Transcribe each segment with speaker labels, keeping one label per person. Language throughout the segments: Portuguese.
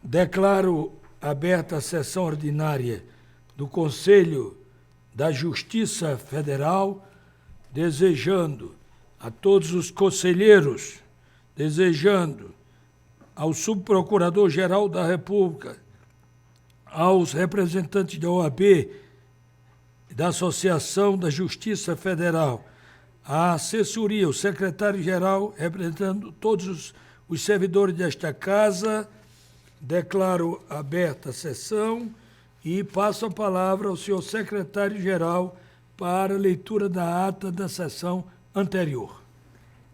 Speaker 1: Declaro aberta a sessão ordinária do Conselho da Justiça Federal, desejando a todos os conselheiros, desejando ao Subprocurador-Geral da República, aos representantes da OAB, da Associação da Justiça Federal, a assessoria, o secretário-geral, representando todos os servidores desta casa, declaro aberta a sessão e passo a palavra ao senhor secretário-geral para a leitura da ata da sessão anterior.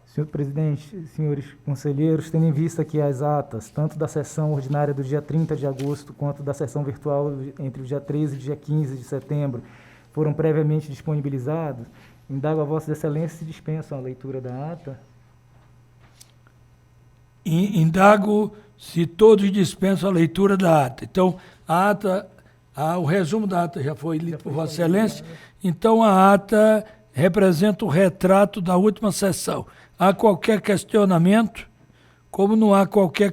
Speaker 2: Senhor presidente, senhores conselheiros, tendo em vista que as atas, tanto da sessão ordinária do dia 30 de agosto, quanto da sessão virtual entre o dia 13 e o dia 15 de setembro, foram previamente disponibilizados, indago a Vossas Excelências se dispensam a leitura da ata.
Speaker 1: Indago se todos dispensam a leitura da ata. Então, a ata, o resumo da ata já foi lido por Vossa Excelência. Então, a ata representa o retrato da última sessão. Há qualquer questionamento? Como não há qualquer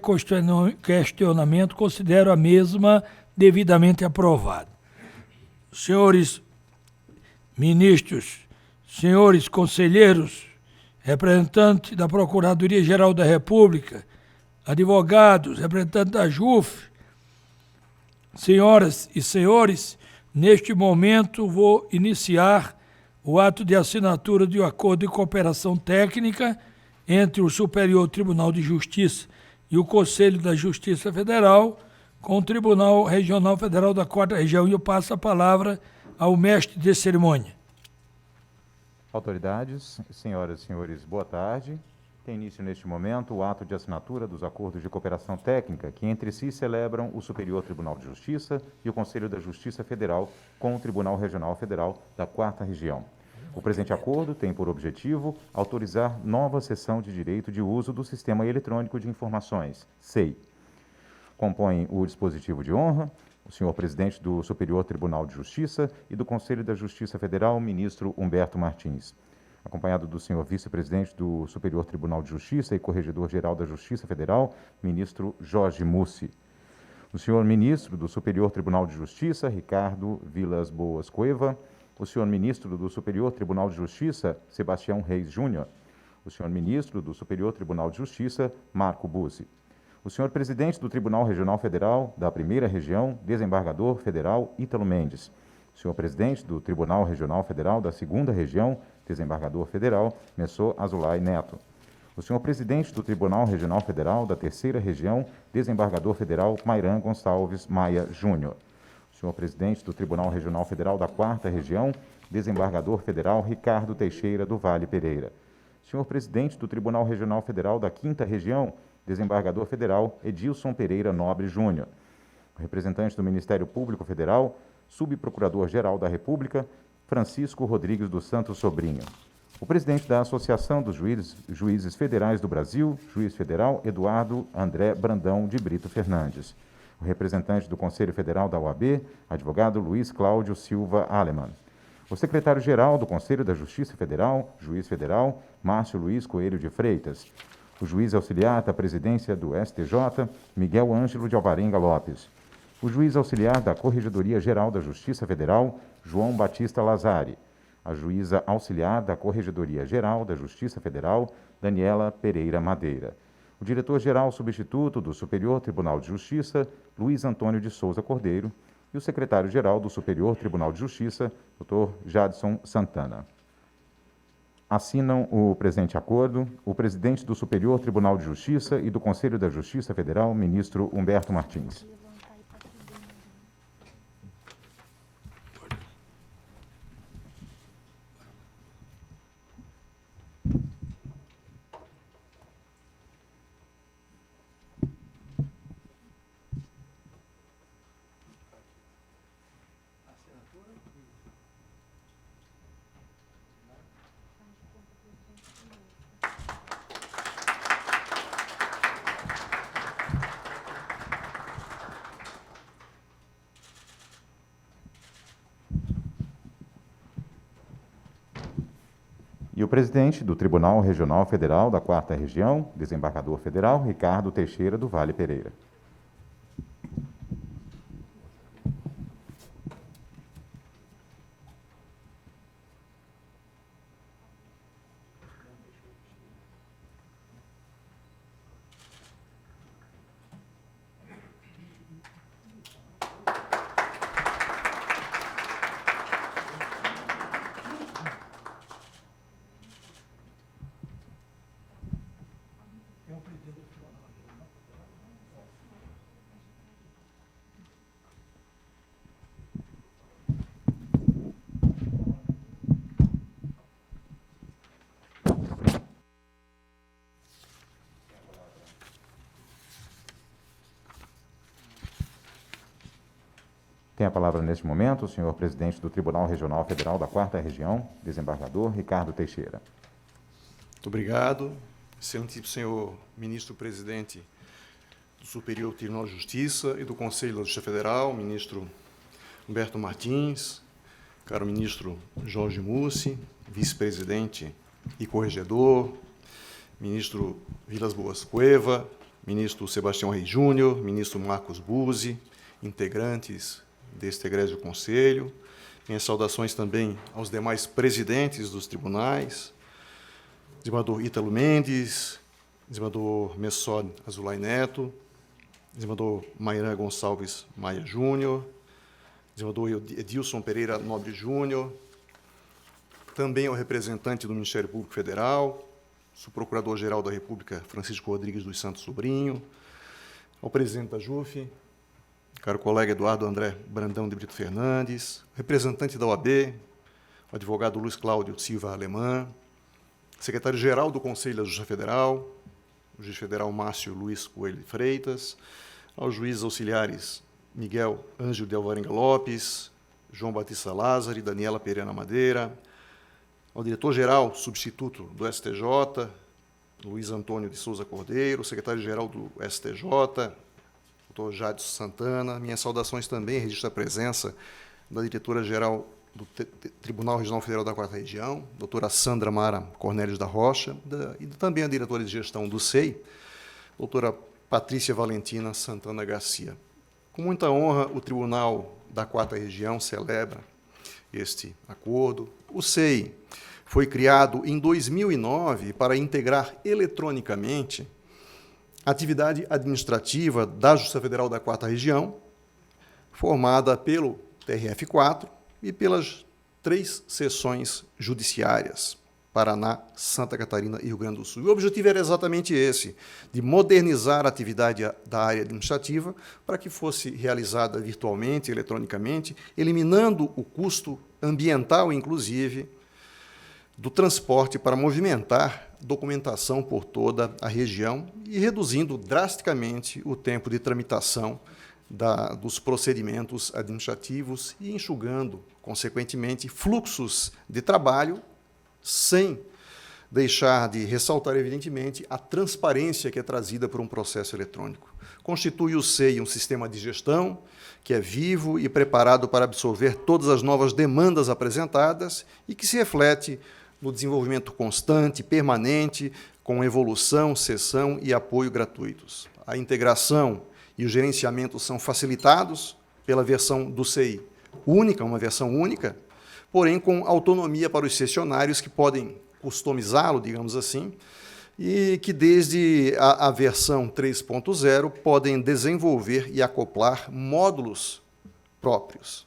Speaker 1: questionamento, considero a mesma devidamente aprovada. Senhores ministros, senhores conselheiros, representantes da Procuradoria-Geral da República, advogados, representantes da JUF, senhoras e senhores, neste momento vou iniciar o ato de assinatura de um acordo de cooperação técnica entre o Superior Tribunal de Justiça e o Conselho da Justiça Federal com o Tribunal Regional Federal da 4ª Região. E eu passo a palavra ao mestre de cerimônia.
Speaker 3: Autoridades, senhoras e senhores, boa tarde. Tem início neste momento o ato de assinatura dos acordos de cooperação técnica que entre si celebram o Superior Tribunal de Justiça e o Conselho da Justiça Federal com o Tribunal Regional Federal da 4ª Região. O presente acordo tem por objetivo autorizar nova cessão de direito de uso do Sistema Eletrônico de Informações, SEI. Compõem o dispositivo de honra o senhor presidente do Superior Tribunal de Justiça e do Conselho da Justiça Federal, ministro Humberto Martins, acompanhado do senhor vice-presidente do Superior Tribunal de Justiça e corregedor-geral da Justiça Federal, ministro Jorge Mussi. O senhor ministro do Superior Tribunal de Justiça, Ricardo Vilas Boas Cueva. O senhor ministro do Superior Tribunal de Justiça, Sebastião Reis Júnior. O senhor ministro do Superior Tribunal de Justiça, Marco Buzzi. O senhor presidente do Tribunal Regional Federal da 1ª Região, desembargador federal Ítalo Mendes. O senhor presidente do Tribunal Regional Federal da 2ª Região, desembargador federal Messô Azulay Neto. O senhor presidente do Tribunal Regional Federal da 3ª Região, desembargador federal Mairan Gonçalves Maia Júnior. O senhor presidente do Tribunal Regional Federal da 4ª Região, desembargador federal Ricardo Teixeira do Vale Pereira. O senhor presidente do Tribunal Regional Federal da 5ª Região, desembargador federal Edilson Pereira Nobre Júnior. O representante do Ministério Público Federal, subprocurador-geral da República, Francisco Rodrigues dos Santos Sobrinho. O presidente da Associação dos Juízes Federais do Brasil, juiz federal Eduardo André Brandão de Brito Fernandes. O representante do Conselho Federal da OAB, advogado Luiz Cláudio Silva Aleman. O secretário-geral do Conselho da Justiça Federal, juiz federal Márcio Luiz Coelho de Freitas. O juiz auxiliar da presidência do STJ, Miguel Ângelo de Alvarenga Lopes. O juiz auxiliar da Corregedoria-Geral da Justiça Federal, João Batista Lazari. A juíza auxiliar da Corregedoria-Geral da Justiça Federal, Daniela Pereira Madeira. O diretor-geral substituto do Superior Tribunal de Justiça, Luiz Antônio de Souza Cordeiro. E o secretário-geral do Superior Tribunal de Justiça, Dr. Jadson Santana. Assinam o presente acordo o presidente do Superior Tribunal de Justiça e do Conselho da Justiça Federal, ministro Humberto Martins. E o presidente do Tribunal Regional Federal da 4ª Região, desembargador federal Ricardo Teixeira do Vale Pereira. Tem a palavra neste momento o senhor presidente do Tribunal Regional Federal da 4ª Região, desembargador Ricardo Teixeira.
Speaker 4: Muito obrigado. Excelentíssimo senhor ministro-presidente do Superior Tribunal de Justiça e do Conselho da Justiça Federal, ministro Humberto Martins, caro ministro Jorge Mussi, vice-presidente e corregedor, ministro Vilas Boas Cueva, ministro Sebastião Reis Júnior, ministro Marcos Buzzi, integrantes deste egrégio conselho. Minhas saudações também aos demais presidentes dos tribunais, desembargador Ítalo Mendes, desembargador Messod Azulay Neto, desembargador Mairan Gonçalves Maia Júnior, desembargador Edilson Pereira Nobre Júnior, também ao representante do Ministério Público Federal, subprocurador-geral da República Francisco Rodrigues dos Santos Sobrinho, ao presidente da JUF, caro colega Eduardo André Brandão de Brito Fernandes, representante da OAB, o advogado Luiz Cláudio Silva Alemã, secretário-geral do Conselho da Justiça Federal, o juiz federal Márcio Luiz Coelho de Freitas, aos juízes auxiliares Miguel Ângelo de Alvarenga Lopes, João Batista Lázaro e Daniela Pereira Madeira, ao diretor-geral substituto do STJ, Luiz Antônio de Souza Cordeiro, secretário-geral do STJ, doutor Jadson Santana. Minhas saudações também registro a presença da diretora-geral do Tribunal Regional Federal da 4ª Região, doutora Sandra Mara Cornélios da Rocha, e também a diretora de gestão do SEI, doutora Patrícia Valentina Santana Garcia. Com muita honra, o Tribunal da 4ª Região celebra este acordo. O SEI foi criado em 2009 para integrar eletronicamente a atividade administrativa da Justiça Federal da 4ª Região, formada pelo TRF4 e pelas 3 seções judiciárias, Paraná, Santa Catarina e Rio Grande do Sul. E o objetivo era exatamente esse, de modernizar a atividade da área administrativa para que fosse realizada virtualmente, eletronicamente, eliminando o custo ambiental, inclusive, do transporte para movimentar documentação por toda a região e reduzindo drasticamente o tempo de tramitação dos procedimentos administrativos e enxugando, consequentemente, fluxos de trabalho, sem deixar de ressaltar, evidentemente, a transparência que é trazida por um processo eletrônico. Constitui o SEI um sistema de gestão que é vivo e preparado para absorver todas as novas demandas apresentadas e que se reflete no desenvolvimento constante, permanente, com evolução, sessão e apoio gratuitos. A integração e o gerenciamento são facilitados pela versão do SEI única, uma versão única, porém com autonomia para os cessionários que podem customizá-lo, digamos assim, e que desde a versão 3.0 podem desenvolver e acoplar módulos próprios.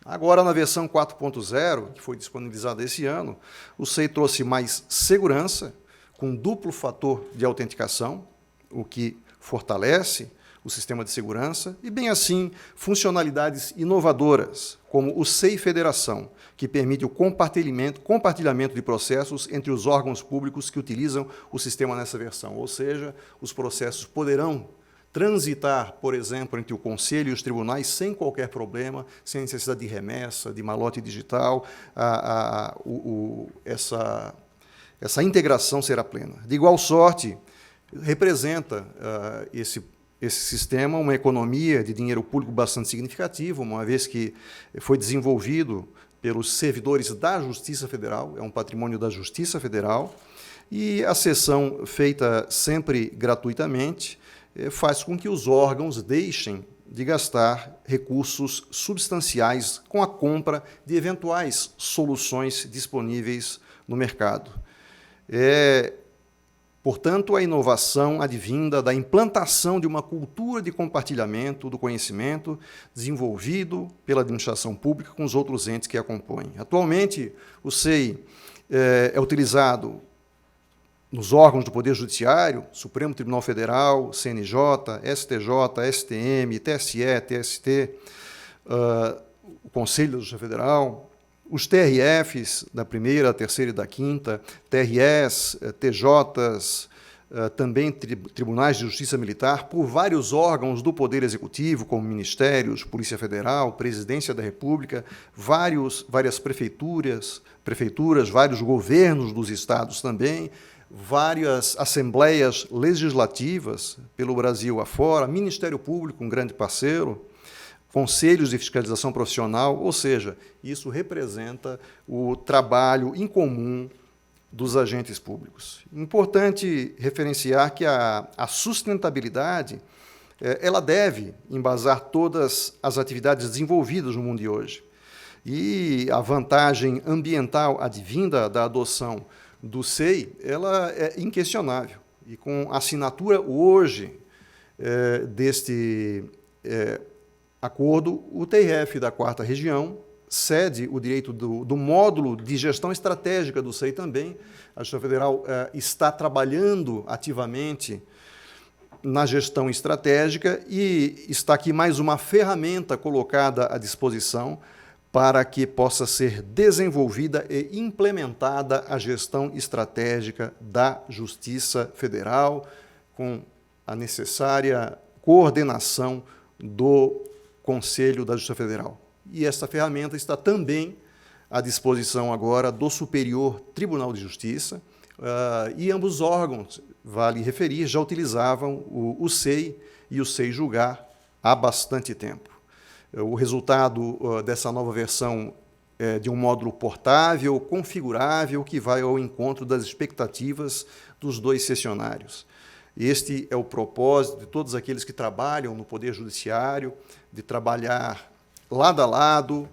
Speaker 4: Agora, na versão 4.0, que foi disponibilizada esse ano, o SEI trouxe mais segurança, com duplo fator de autenticação, o que fortalece o sistema de segurança, e, bem assim, funcionalidades inovadoras, como o SEI Federação, que permite o compartilhamento de processos entre os órgãos públicos que utilizam o sistema nessa versão, ou seja, os processos poderão transitar, por exemplo, entre o Conselho e os tribunais sem qualquer problema, sem necessidade de remessa, de malote digital, essa integração será plena. De igual sorte, representa esse sistema uma economia de dinheiro público bastante significativa, uma vez que foi desenvolvido pelos servidores da Justiça Federal, é um patrimônio da Justiça Federal, e a sessão feita sempre gratuitamente faz com que os órgãos deixem de gastar recursos substanciais com a compra de eventuais soluções disponíveis no mercado. Portanto, a inovação advinda da implantação de uma cultura de compartilhamento do conhecimento desenvolvido pela administração pública com os outros entes que a compõem. Atualmente, o SEI é utilizado nos órgãos do Poder Judiciário, Supremo Tribunal Federal, CNJ, STJ, STM, TSE, TST, o Conselho da Justiça Federal, os TRFs da primeira, da terceira e da quinta, TRS, TJs, também tribunais de justiça militar, por vários órgãos do Poder Executivo, como ministérios, Polícia Federal, Presidência da República, várias prefeituras, vários governos dos estados também, várias assembleias legislativas pelo Brasil afora, Ministério Público, um grande parceiro, conselhos de fiscalização profissional, ou seja, isso representa o trabalho em comum dos agentes públicos. Importante referenciar que a sustentabilidade ela deve embasar todas as atividades desenvolvidas no mundo de hoje. E a vantagem ambiental advinda da adoção do SEI, ela é inquestionável. E com a assinatura hoje deste acordo, o TRF da 4ª Região cede o direito do módulo de gestão estratégica do SEI também. A Justiça Federal está trabalhando ativamente na gestão estratégica e está aqui mais uma ferramenta colocada à disposição para que possa ser desenvolvida e implementada a gestão estratégica da Justiça Federal, com a necessária coordenação do Conselho da Justiça Federal. E esta ferramenta está também à disposição agora do Superior Tribunal de Justiça, e ambos os órgãos, vale referir, já utilizavam o SEI e o SEI Julgar há bastante tempo. O resultado dessa nova versão é de um módulo portável, configurável, que vai ao encontro das expectativas dos dois sessionários. Este é o propósito de todos aqueles que trabalham no Poder Judiciário, de trabalhar lado a lado,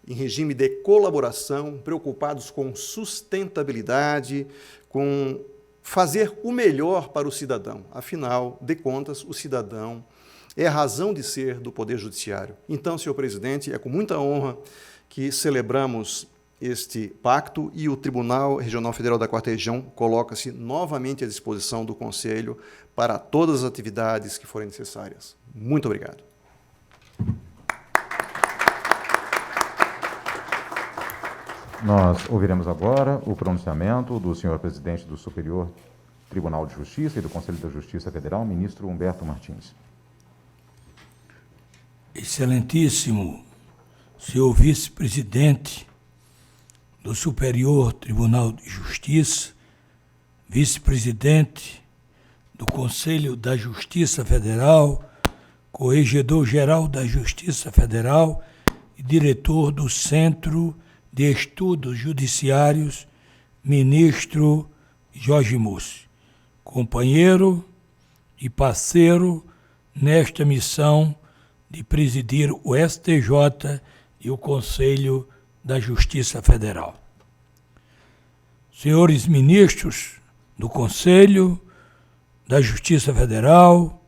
Speaker 4: em regime de colaboração, preocupados com sustentabilidade, com fazer o melhor para o cidadão. Afinal de contas, o cidadão é a razão de ser do Poder Judiciário. Então, senhor presidente, é com muita honra que celebramos este pacto e o Tribunal Regional Federal da 4ª Região coloca-se novamente à disposição do Conselho para todas as atividades que forem necessárias. Muito obrigado.
Speaker 3: Nós ouviremos agora o pronunciamento do senhor presidente do Superior Tribunal de Justiça e do Conselho da Justiça Federal, ministro Humberto Martins.
Speaker 1: Excelentíssimo senhor vice-presidente do Superior Tribunal de Justiça, vice-presidente do Conselho da Justiça Federal, corregedor-geral da Justiça Federal e diretor do Centro de Estudos Judiciários, ministro Jorge Mussi, companheiro e parceiro nesta missão de presidir o STJ e o Conselho da Justiça Federal. Senhores ministros do Conselho da Justiça Federal,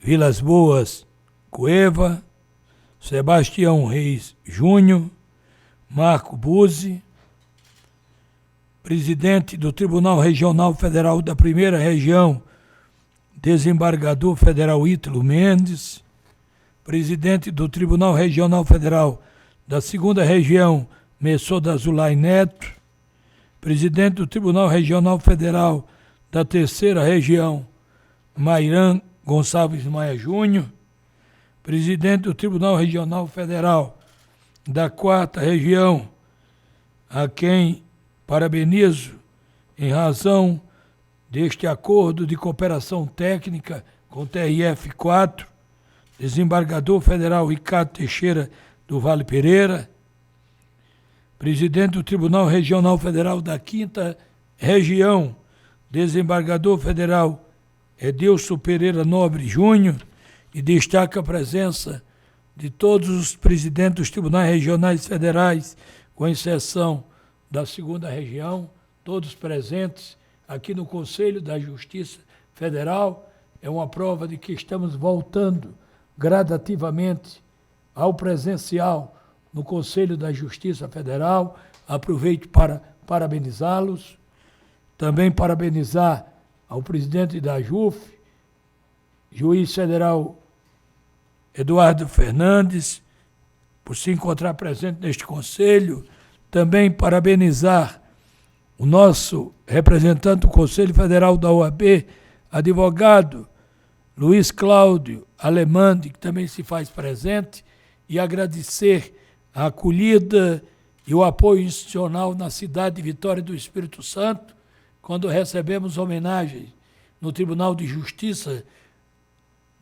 Speaker 1: Vilas Boas Cueva, Sebastião Reis Júnior, Marco Buzzi, presidente do Tribunal Regional Federal da 1ª Região, desembargador federal Ítalo Mendes, presidente do Tribunal Regional Federal da 2ª Região, Messoda Azulay Neto, presidente do Tribunal Regional Federal da 3ª Região, Mairan Gonçalves Maia Júnior, presidente do Tribunal Regional Federal da 4ª Região, a quem parabenizo em razão deste acordo de cooperação técnica com o TRF4, desembargador federal Ricardo Teixeira do Vale Pereira, presidente do Tribunal Regional Federal da 5ª Região, desembargador federal Edilson Pereira Nobre Júnior, e destaca a presença de todos os presidentes dos tribunais regionais federais, com exceção da 2ª Região, todos presentes aqui no Conselho da Justiça Federal. É uma prova de que estamos voltando gradativamente ao presencial no Conselho da Justiça Federal. Aproveito para parabenizá-los, também parabenizar ao presidente da JUF, juiz federal Eduardo Fernandes, por se encontrar presente neste conselho. Também parabenizar o nosso representante do Conselho Federal da OAB, advogado Luiz Cláudio Alemande, que também se faz presente, e agradecer a acolhida e o apoio institucional na cidade de Vitória do Espírito Santo, quando recebemos homenagem no Tribunal de Justiça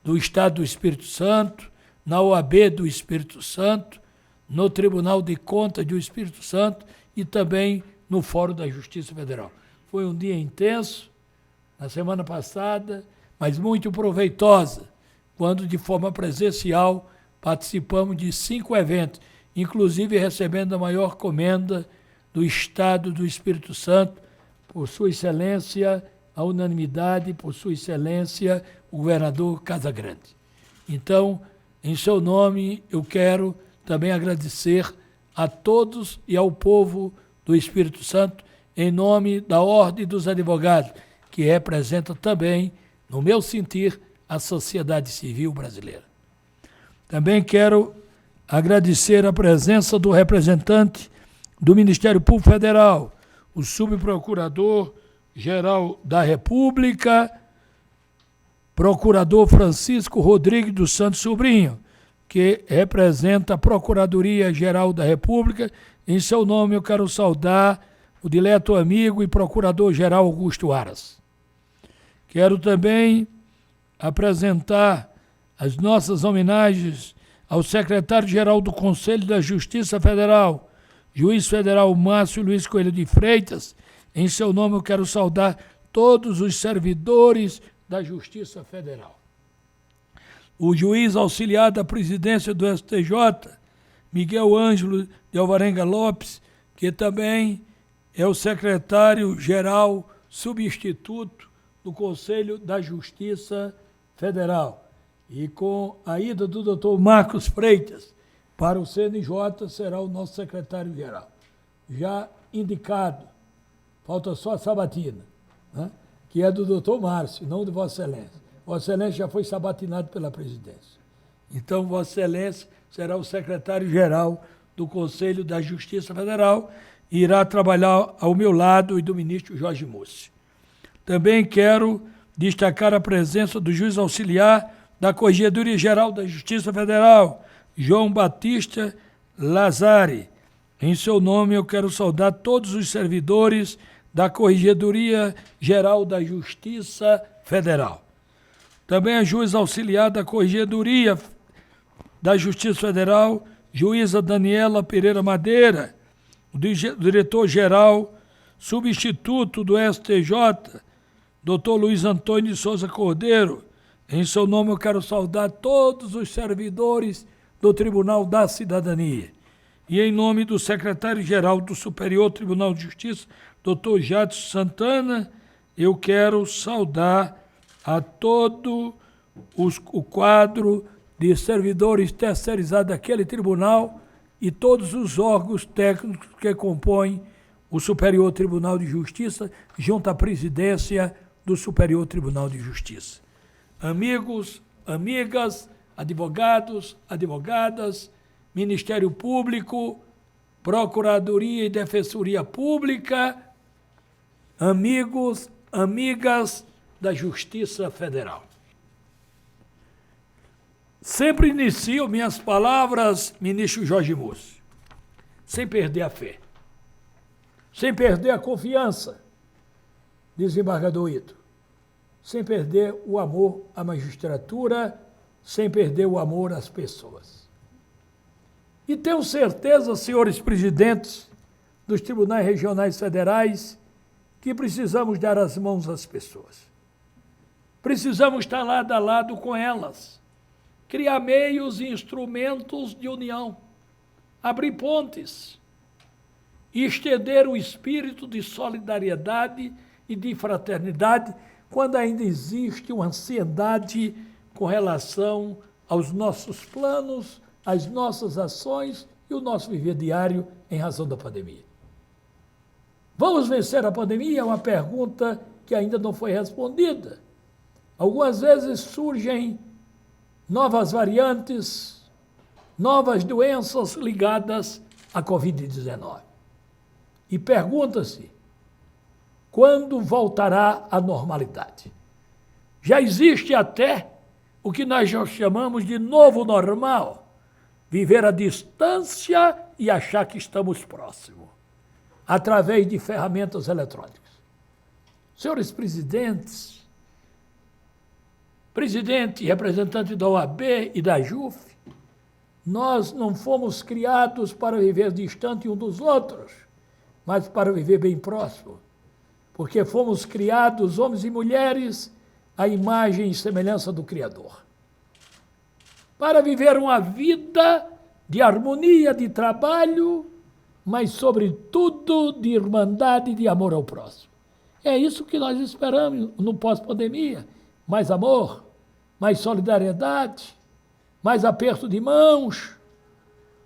Speaker 1: do Estado do Espírito Santo, na OAB do Espírito Santo, no Tribunal de Contas do Espírito Santo e também no Fórum da Justiça Federal. Foi um dia intenso, na semana passada, mas muito proveitosa, quando de forma presencial participamos de 5 eventos, inclusive recebendo a maior comenda do Estado do Espírito Santo, por Sua Excelência, a unanimidade, por Sua Excelência, o governador Casagrande. Então, em seu nome, eu quero também agradecer a todos e ao povo do Espírito Santo, em nome da Ordem dos Advogados, que representa também, no meu sentir, a sociedade civil brasileira. Também quero agradecer a presença do representante do Ministério Público Federal, o subprocurador-geral da República, procurador Francisco Rodrigues dos Santos Sobrinho, que representa a Procuradoria-Geral da República. Em seu nome eu quero saudar o dileto amigo e procurador-geral Augusto Aras. Quero também apresentar as nossas homenagens ao secretário-geral do Conselho da Justiça Federal, juiz federal Márcio Luiz Coelho de Freitas. Em seu nome eu quero saudar todos os servidores da Justiça Federal. O juiz auxiliar da presidência do STJ, Miguel Ângelo de Alvarenga Lopes, que também é o secretário-geral substituto do Conselho da Justiça Federal. E com a ida do doutor Marcos Freitas para o CNJ, será o nosso secretário-geral. Já indicado, falta só a sabatina, né? Que é do doutor Márcio, não de Vossa Excelência. Vossa Excelência já foi sabatinado pela presidência. Então, Vossa Excelência será o secretário-geral do Conselho da Justiça Federal e irá trabalhar ao meu lado e do ministro Jorge Mussi. Também quero destacar a presença do juiz auxiliar da Corregedoria Geral da Justiça Federal, João Batista Lazari. Em seu nome, eu quero saudar todos os servidores da Corregedoria Geral da Justiça Federal. Também a juiz auxiliar da Corregedoria da Justiça Federal, juíza Daniela Pereira Madeira, o diretor-geral substituto do STJ, doutor Luiz Antônio de Souza Cordeiro. Em seu nome eu quero saudar todos os servidores do Tribunal da Cidadania. E em nome do secretário-geral do Superior Tribunal de Justiça, doutor Jadson Santana, eu quero saudar a todo o quadro de servidores terceirizados daquele tribunal e todos os órgãos técnicos que compõem o Superior Tribunal de Justiça, junto à presidência do Superior Tribunal de Justiça. Amigos, amigas, advogados, advogadas, Ministério Público, Procuradoria e Defensoria Pública, amigos, amigas da Justiça Federal. Sempre inicio minhas palavras, ministro Jorge Mussi, sem perder a fé, sem perder a confiança, desembargador Ito, sem perder o amor à magistratura, sem perder o amor às pessoas. E tenho certeza, senhores presidentes dos tribunais regionais federais, que precisamos dar as mãos às pessoas. Precisamos estar lado a lado com elas, criar meios e instrumentos de união, abrir pontes e estender o espírito de solidariedade e de fraternidade quando ainda existe uma ansiedade com relação aos nossos planos, às nossas ações e o nosso viver diário em razão da pandemia. Vamos vencer a pandemia? É uma pergunta que ainda não foi respondida. Algumas vezes surgem novas variantes, novas doenças ligadas à Covid-19. E pergunta-se, quando voltará à normalidade. Já existe até o que nós já chamamos de novo normal, viver à distância e achar que estamos próximos, através de ferramentas eletrônicas. Senhores presidentes, presidente e representante da OAB e da JUF, nós não fomos criados para viver distante um dos outros, mas para viver bem próximo, porque fomos criados, homens e mulheres, à imagem e semelhança do Criador, para viver uma vida de harmonia, de trabalho, mas, sobretudo, de irmandade e de amor ao próximo. É isso que nós esperamos no pós-pandemia. Mais amor, mais solidariedade, mais aperto de mãos,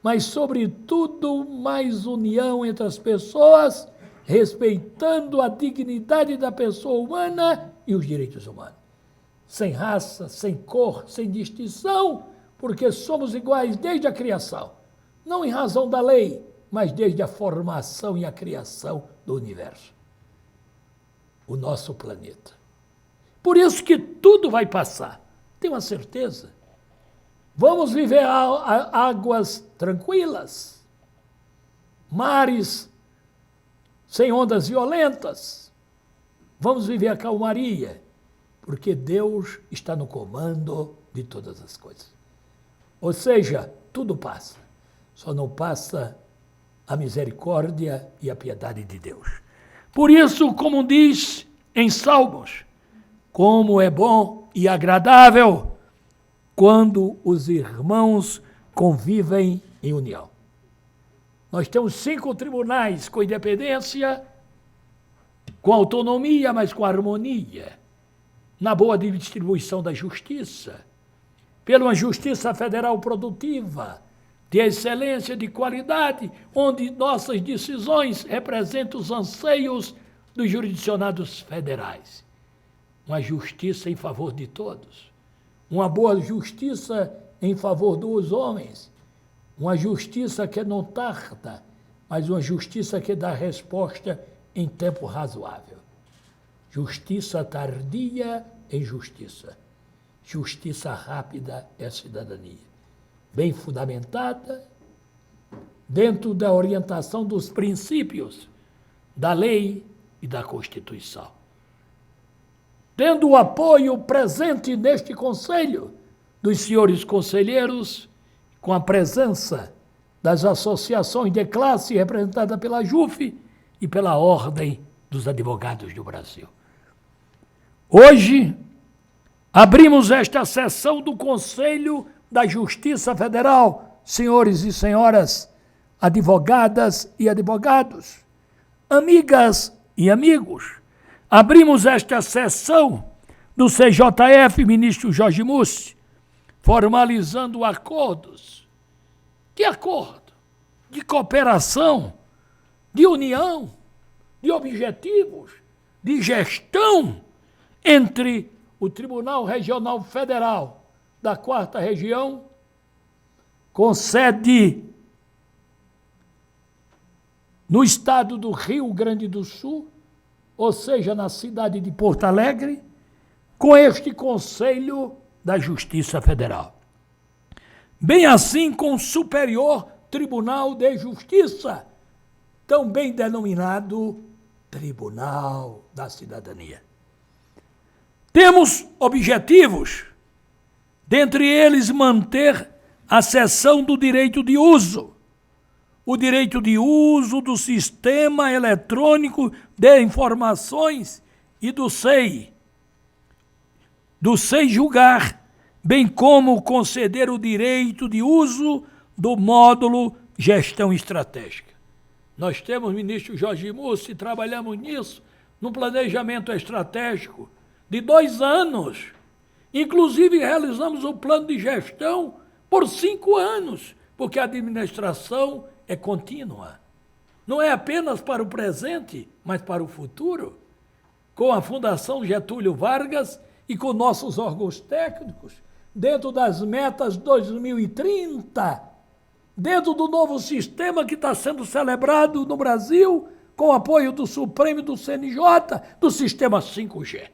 Speaker 1: mas, sobretudo, mais união entre as pessoas, respeitando a dignidade da pessoa humana e os direitos humanos. Sem raça, sem cor, sem distinção, porque somos iguais desde a criação. Não em razão da lei, mas desde a formação e a criação do universo. O nosso planeta. Por isso que tudo vai passar. Tenho uma certeza. Vamos viver águas tranquilas, mares sem ondas violentas. Vamos viver a calmaria, porque Deus está no comando de todas as coisas. Ou seja, tudo passa. Só não passa a misericórdia e a piedade de Deus. Por isso, como diz em Salmos, como é bom e agradável quando os irmãos convivem em união. Nós temos 5 tribunais com independência, com autonomia, mas com harmonia, na boa distribuição da justiça, pela uma justiça federal produtiva, de excelência, de qualidade, onde nossas decisões representam os anseios dos jurisdicionados federais. Uma justiça em favor de todos. Uma boa justiça em favor dos homens. Uma justiça que não tarda, mas uma justiça que dá resposta em tempo razoável. Justiça tardia é injustiça. Justiça rápida é cidadania. Bem fundamentada, dentro da orientação dos princípios da lei e da Constituição. Tendo o apoio presente neste Conselho dos senhores conselheiros, com a presença das associações de classe representadas pela JUF e pela Ordem dos Advogados do Brasil. Hoje, abrimos esta sessão do Conselho da Justiça Federal, senhores e senhoras advogadas e advogados, amigas e amigos. Abrimos esta sessão do CJF, ministro Jorge Mussi, formalizando acordos, de cooperação, de união, de objetivos, de gestão entre o Tribunal Regional Federal da 4ª Região, com sede no estado do Rio Grande do Sul, ou seja, na cidade de Porto Alegre, com este Conselho da Justiça Federal. Bem assim com o Superior Tribunal de Justiça, também denominado Tribunal da Cidadania. Temos objetivos, dentre eles manter a seção do direito de uso, o direito de uso do Sistema Eletrônico de Informações e do SEI julgar, bem como conceder o direito de uso do módulo Gestão Estratégica. Nós temos, ministro Jorge Mussi, trabalhamos nisso, no planejamento estratégico de 2 anos. Inclusive, realizamos o plano de gestão por 5 anos, porque a administração é contínua. Não é apenas para o presente, mas para o futuro. Com a Fundação Getúlio Vargas e com nossos órgãos técnicos, dentro das metas 2030, dentro do novo sistema que está sendo celebrado no Brasil com o apoio do Supremo e do CNJ, do sistema 5G.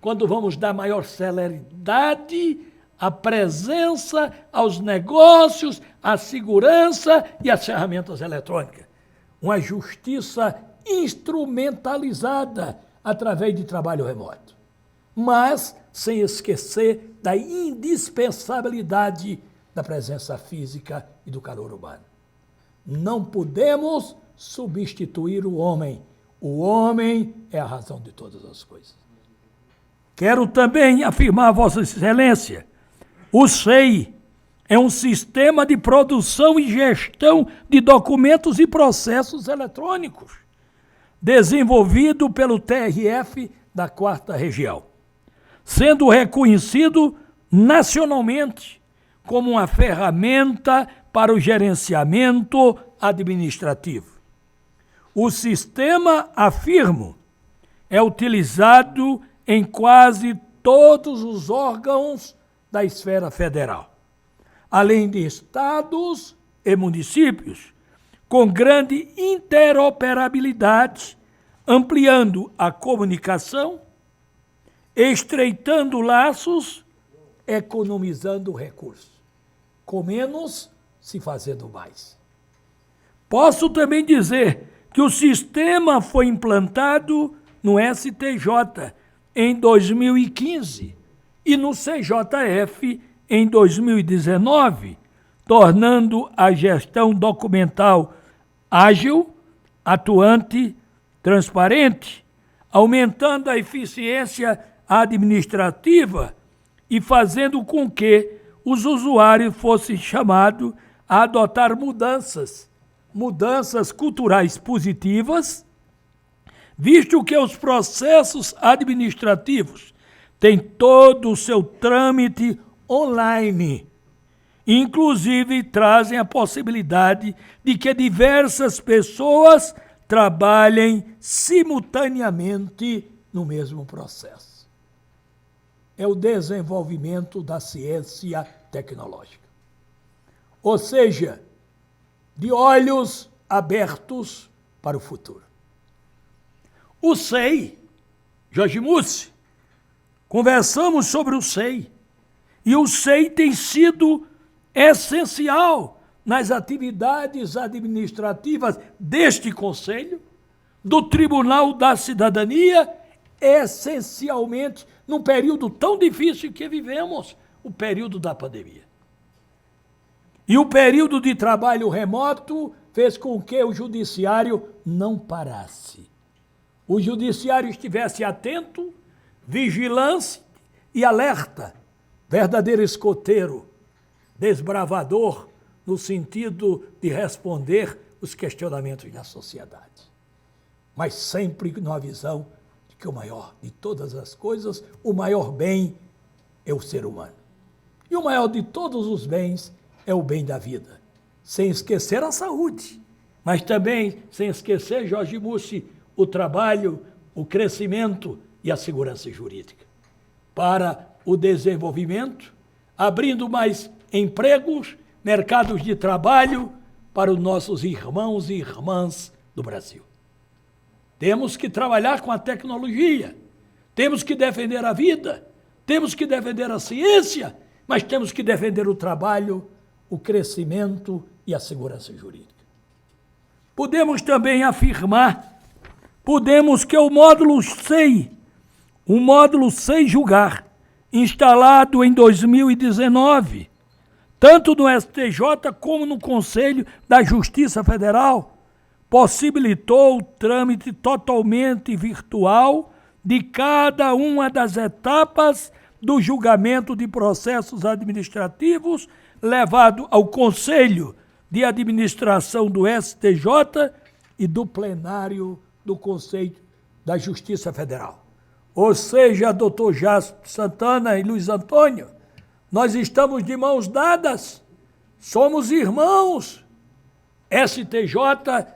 Speaker 1: Quando vamos dar maior celeridade à presença, aos negócios, à segurança e às ferramentas eletrônicas. Uma justiça instrumentalizada através de trabalho remoto. Mas sem esquecer da indispensabilidade da presença física e do calor humano. Não podemos substituir o homem. O homem é a razão de todas as coisas. Quero também afirmar, Vossa Excelência, o SEI é um sistema de produção e gestão de documentos e processos eletrônicos, desenvolvido pelo TRF da 4ª Região, sendo reconhecido nacionalmente como uma ferramenta para o gerenciamento administrativo. O sistema, afirmo, é utilizado em quase todos os órgãos da esfera federal, além de estados e municípios, com grande interoperabilidade, ampliando a comunicação, estreitando laços, economizando recursos, com menos se fazendo mais. Posso também dizer que o sistema foi implantado no STJ em 2015 e no CJF em 2019, tornando a gestão documental ágil, atuante, transparente, aumentando a eficiência administrativa e fazendo com que os usuários fossem chamados a adotar mudanças culturais positivas, visto que os processos administrativos têm todo o seu trâmite online. Inclusive, trazem a possibilidade de que diversas pessoas trabalhem simultaneamente no mesmo processo. É o desenvolvimento da ciência tecnológica. Ou seja, de olhos abertos para o futuro. O SEI, Jorge Mussi, conversamos sobre o SEI, e o SEI tem sido essencial nas atividades administrativas deste Conselho, do Tribunal da Cidadania, essencialmente num período tão difícil que vivemos, o período da pandemia. E o período de trabalho remoto fez com que o judiciário não parasse. O judiciário estivesse atento, vigilante e alerta, verdadeiro escoteiro, desbravador, no sentido de responder os questionamentos da sociedade. Mas sempre numa visão de que o maior de todas as coisas, o maior bem é o ser humano. E o maior de todos os bens é o bem da vida. Sem esquecer a saúde, mas também sem esquecer, Jorge Mussi, o trabalho, o crescimento e a segurança jurídica. Para o desenvolvimento, abrindo mais empregos, mercados de trabalho para os nossos irmãos e irmãs do Brasil. Temos que trabalhar com a tecnologia, temos que defender a vida, temos que defender a ciência, mas temos que defender o trabalho, o crescimento e a segurança jurídica. Podemos também afirmar, que o módulo SEI Julgar, instalado em 2019, tanto no STJ como no Conselho da Justiça Federal, possibilitou o trâmite totalmente virtual de cada uma das etapas do julgamento de processos administrativos levado ao Conselho de Administração do STJ e do plenário do Conselho da Justiça Federal. Ou seja, doutor Jasper Santana e Luiz Antônio, nós estamos de mãos dadas, somos irmãos, STJ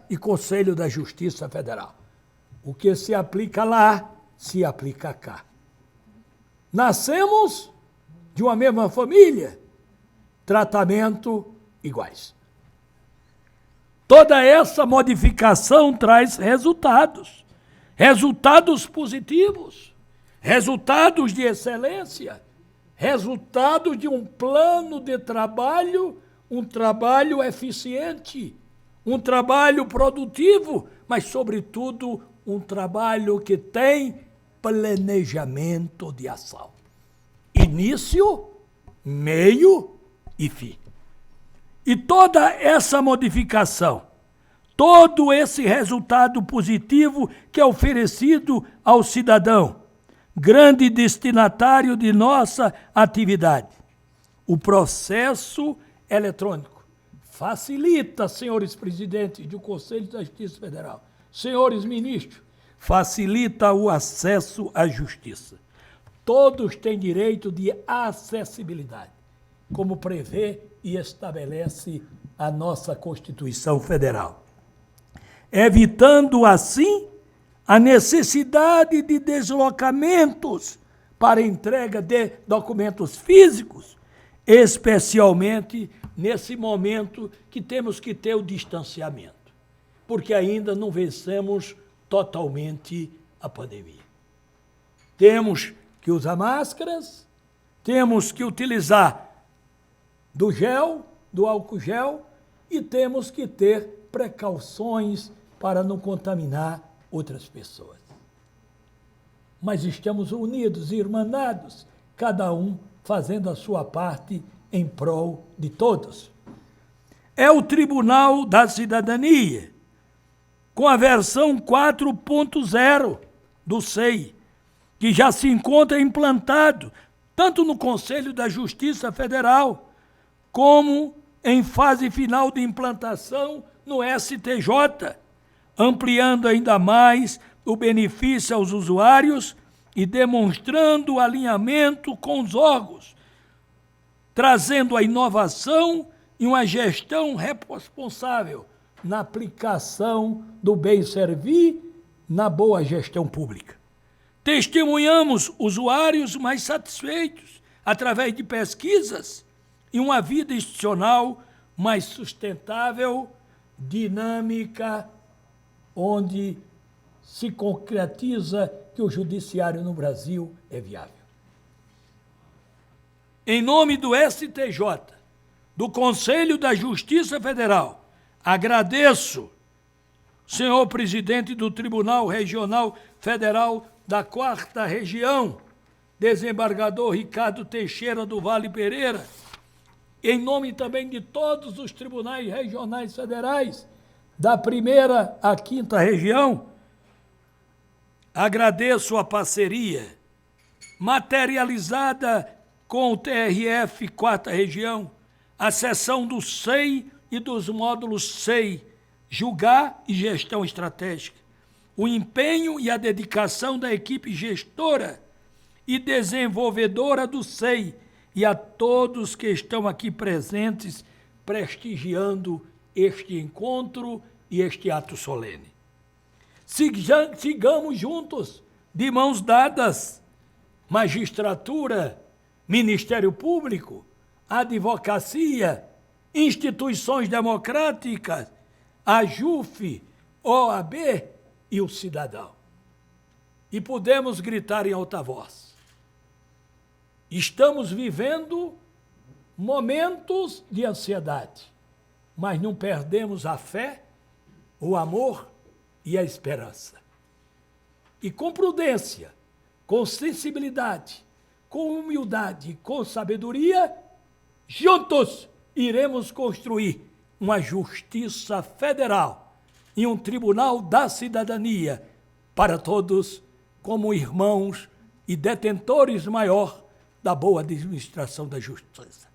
Speaker 1: e Conselho da Justiça Federal. O que se aplica lá, se aplica cá. Nascemos de uma mesma família, tratamento iguais. Toda essa modificação traz resultados, resultados positivos, resultados de excelência, resultados de um plano de trabalho, um trabalho eficiente, um trabalho produtivo, mas, sobretudo, um trabalho que tem planejamento de ação. Início, meio e fim. E toda essa modificação, todo esse resultado positivo que é oferecido ao cidadão, grande destinatário de nossa atividade, o processo eletrônico facilita, senhores presidentes do Conselho da Justiça Federal, senhores ministros, facilita o acesso à justiça. Todos têm direito de acessibilidade, como prevê e estabelece a nossa Constituição Federal, evitando, assim, a necessidade de deslocamentos para entrega de documentos físicos, especialmente nesse momento que temos que ter o distanciamento, porque ainda não vencemos totalmente a pandemia. Temos que usar máscaras, temos que utilizar do gel, do álcool gel, e temos que ter precauções para não contaminar outras pessoas. Mas estamos unidos e irmanados, cada um fazendo a sua parte em prol de todos. É o Tribunal da Cidadania, com a versão 4.0 do SEI, que já se encontra implantado tanto no Conselho da Justiça Federal, como em fase final de implantação no STJ, ampliando ainda mais o benefício aos usuários e demonstrando o alinhamento com os órgãos, trazendo a inovação e uma gestão responsável na aplicação do bem servir, na boa gestão pública. Testemunhamos usuários mais satisfeitos através de pesquisas e uma vida institucional mais sustentável, dinâmica, onde se concretiza que o judiciário no Brasil é viável. Em nome do STJ, do Conselho da Justiça Federal, agradeço, senhor presidente do Tribunal Regional Federal da 4ª Região, desembargador Ricardo Teixeira do Vale Pereira, em nome também de todos os tribunais regionais federais, da 1ª à 5ª Região, agradeço a parceria materializada com o TRF 4ª Região, a seção do SEI e dos módulos SEI, Julgar e Gestão Estratégica, o empenho e a dedicação da equipe gestora e desenvolvedora do SEI e a todos que estão aqui presentes prestigiando este encontro e este ato solene. Sigamos juntos, de mãos dadas, magistratura, Ministério Público, advocacia, instituições democráticas, a JUF, OAB e o cidadão. E podemos gritar em alta voz: estamos vivendo momentos de ansiedade, mas não perdemos a fé, o amor e a esperança. E com prudência, com sensibilidade, com humildade, com sabedoria, juntos iremos construir uma justiça federal e um tribunal da cidadania para todos, como irmãos e detentores maior da boa administração da justiça.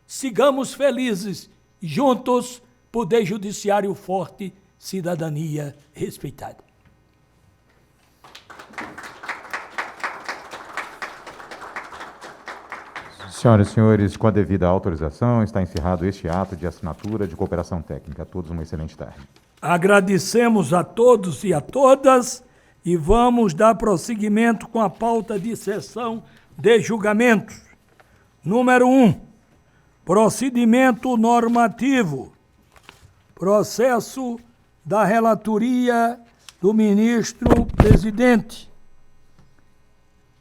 Speaker 1: Sigamos felizes, juntos, poder judiciário forte, cidadania respeitada.
Speaker 3: Senhoras e senhores, com a devida autorização, está encerrado este ato de assinatura de cooperação técnica. A todos uma excelente tarde.
Speaker 1: Agradecemos a todos e a todas e vamos dar prosseguimento com a pauta de sessão de julgamentos. Número 1, procedimento normativo. Processo da relatoria do ministro-presidente.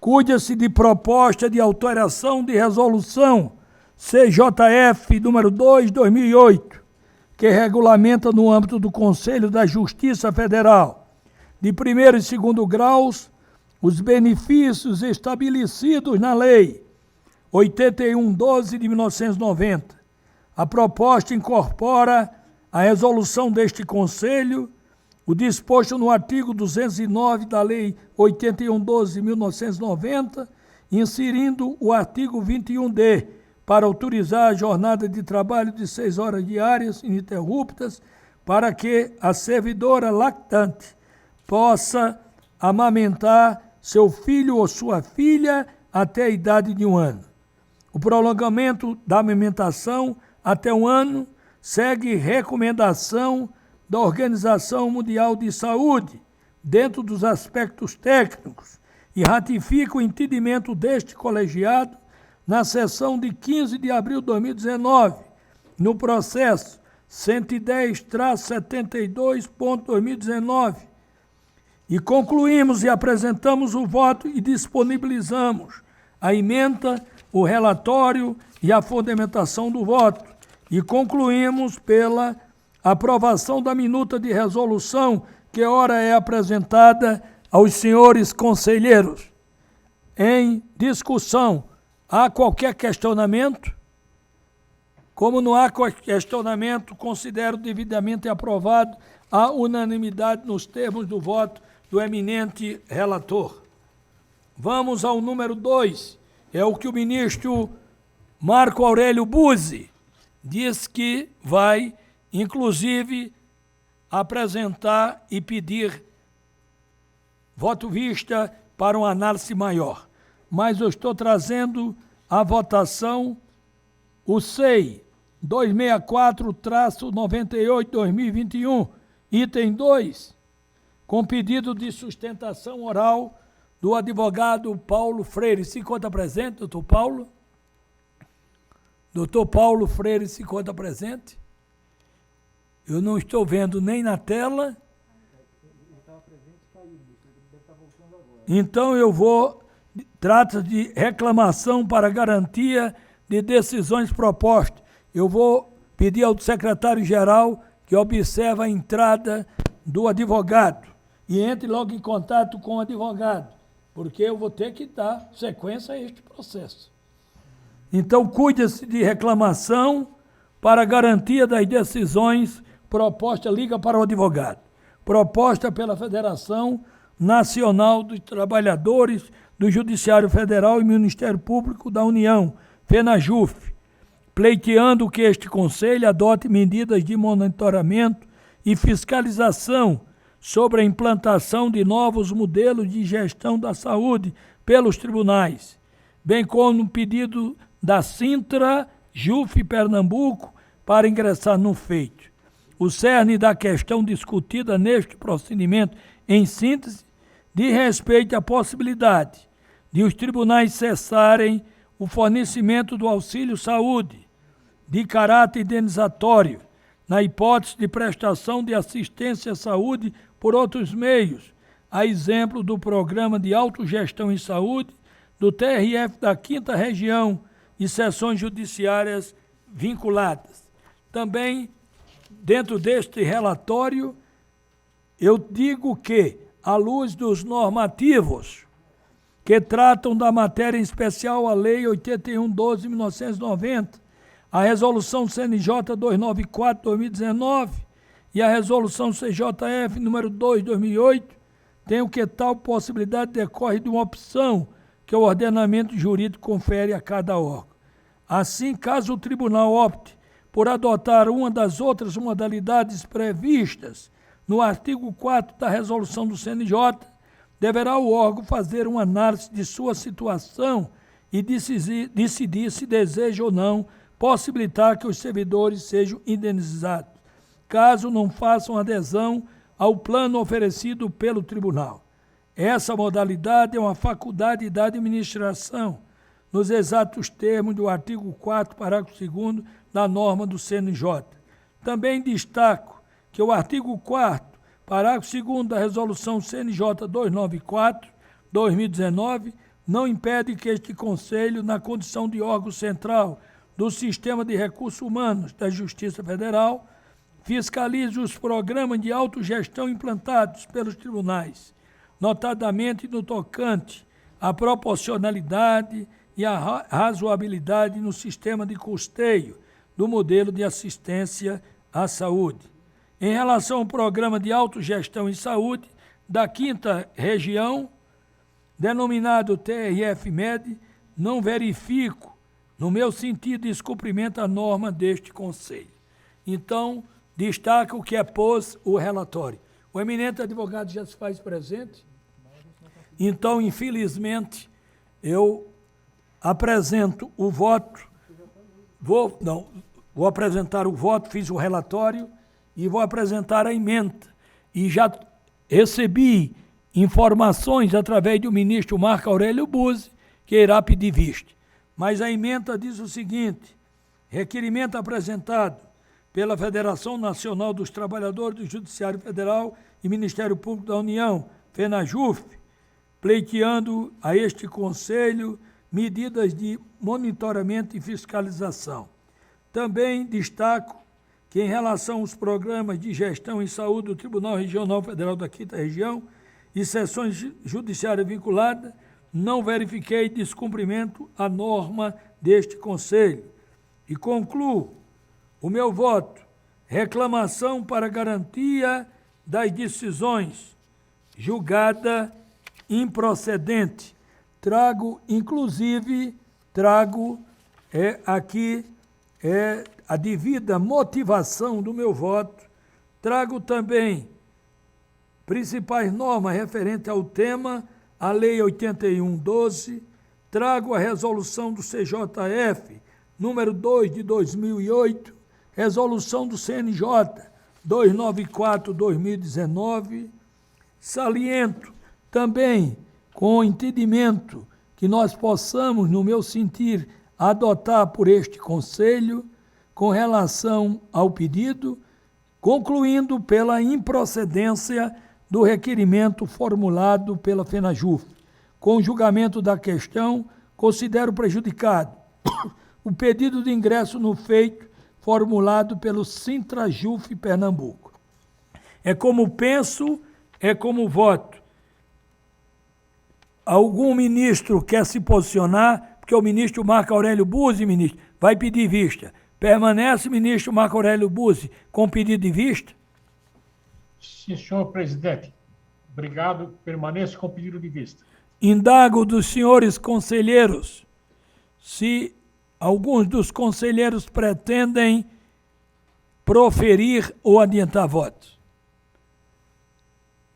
Speaker 1: Cuida-se de proposta de alteração de resolução CJF número 2/2008, que regulamenta no âmbito do Conselho da Justiça Federal, de primeiro e segundo graus, os benefícios estabelecidos na Lei 8112 de 1990. A proposta incorpora a resolução deste Conselho, o disposto no artigo 209 da Lei 8112 de 1990, inserindo o artigo 21D, para autorizar a jornada de trabalho de 6 horas diárias ininterruptas, para que a servidora lactante possa amamentar seu filho ou sua filha até a idade de 1 ano. O prolongamento da amamentação até 1 ano segue recomendação da Organização Mundial de Saúde, dentro dos aspectos técnicos, e ratifica o entendimento deste colegiado na sessão de 15 de abril de 2019, no processo 110-72.2019, e concluímos e apresentamos o voto e disponibilizamos a ementa, o relatório e a fundamentação do voto, e concluímos pela aprovação da minuta de resolução, que ora é apresentada aos senhores conselheiros. Em discussão, há qualquer questionamento? Como não há questionamento, considero devidamente aprovado a unanimidade nos termos do voto do eminente relator. Vamos ao número 2, é o que o ministro Marco Aurélio Buzzi diz que vai, inclusive, apresentar e pedir voto vista para uma análise maior. Mas eu estou trazendo à votação o SEI 264-98-2021, item 2, com pedido de sustentação oral do advogado Paulo Freire. Se encontra presente, doutor Paulo? Doutor Paulo Freire se encontra presente? Eu não estou vendo nem na tela. Então eu vou... Trata de reclamação para garantia de decisões propostas. Eu vou pedir ao secretário-geral que observe a entrada do advogado e entre logo em contato com o advogado, porque eu vou ter que dar sequência a este processo. Então, cuida-se de reclamação para garantia das decisões propostas, liga para o advogado. Proposta pela Federação Nacional dos Trabalhadores do Judiciário Federal e Ministério Público da União, FENAJUF, pleiteando que este Conselho adote medidas de monitoramento e fiscalização sobre a implantação de novos modelos de gestão da saúde pelos tribunais, bem como no pedido da Sintra, JUF Pernambuco, para ingressar no feito. O cerne da questão discutida neste procedimento, em síntese, diz respeito à possibilidade de os tribunais cessarem o fornecimento do auxílio-saúde de caráter indenizatório, na hipótese de prestação de assistência à saúde por outros meios, a exemplo do Programa de Autogestão em Saúde, do TRF da 5ª Região e sessões judiciárias vinculadas. Também, dentro deste relatório, eu digo que, à luz dos normativos que tratam da matéria, em especial a Lei 8112 de 1990, a Resolução CNJ 294/2019 e a Resolução CJF número 2/2008, tenho que tal possibilidade decorre de uma opção que o ordenamento jurídico confere a cada órgão. Assim, caso o tribunal opte por adotar uma das outras modalidades previstas no artigo 4º da resolução do CNJ, deverá o órgão fazer uma análise de sua situação e decidir se deseja ou não possibilitar que os servidores sejam indenizados, caso não façam adesão ao plano oferecido pelo tribunal. Essa modalidade é uma faculdade da administração, nos exatos termos do artigo 4º, parágrafo 2º da norma do CNJ, Também destaco que o artigo 4º, parágrafo 2º da Resolução CNJ 294/2019, não impede que este Conselho, na condição de órgão central do Sistema de Recursos Humanos da Justiça Federal, fiscalize os programas de autogestão implantados pelos tribunais, notadamente no tocante à proporcionalidade e à razoabilidade no sistema de custeio do modelo de assistência à saúde. Em relação ao programa de autogestão em saúde da 5ª Região, denominado TRF-MED, não verifico, no meu sentido, descumprimento à norma deste Conselho. Então, destaca o que expôs o relatório. O eminente advogado já se faz presente? Então, infelizmente, eu apresento o voto, vou apresentar o voto, fiz o relatório e vou apresentar a emenda. E já recebi informações através do ministro Marco Aurélio Buzzi, que irá pedir vista. Mas a emenda diz o seguinte: requerimento apresentado pela Federação Nacional dos Trabalhadores do Judiciário Federal e Ministério Público da União, FENAJUF, pleiteando a este Conselho medidas de monitoramento e fiscalização. Também destaco que, em relação aos programas de gestão em saúde do Tribunal Regional Federal da 5ª Região e sessões judiciárias vinculadas, não verifiquei descumprimento à norma deste Conselho. E concluo o meu voto: reclamação para garantia das decisões julgada improcedente. Trago aqui a devida motivação do meu voto. Trago também principais normas referentes ao tema, a Lei 81/12. Trago a resolução do CJF, número 2 de 2008, resolução do CNJ 294/2019. Saliento também, com o entendimento que nós possamos, no meu sentir, adotar por este Conselho, com relação ao pedido, concluindo pela improcedência do requerimento formulado pela FENAJUF. Com o julgamento da questão, considero prejudicado o pedido de ingresso no feito formulado pelo Sintrajuf Pernambuco. É como penso, é como voto. Algum ministro quer se posicionar, porque o ministro Marco Aurélio Buzzi, ministro, vai pedir vista. Permanece, ministro Marco Aurélio Buzzi, com pedido de vista?
Speaker 5: Sim, senhor presidente. Obrigado. Permaneço com pedido de vista.
Speaker 1: Indago dos senhores conselheiros se alguns dos conselheiros pretendem proferir ou adiantar votos.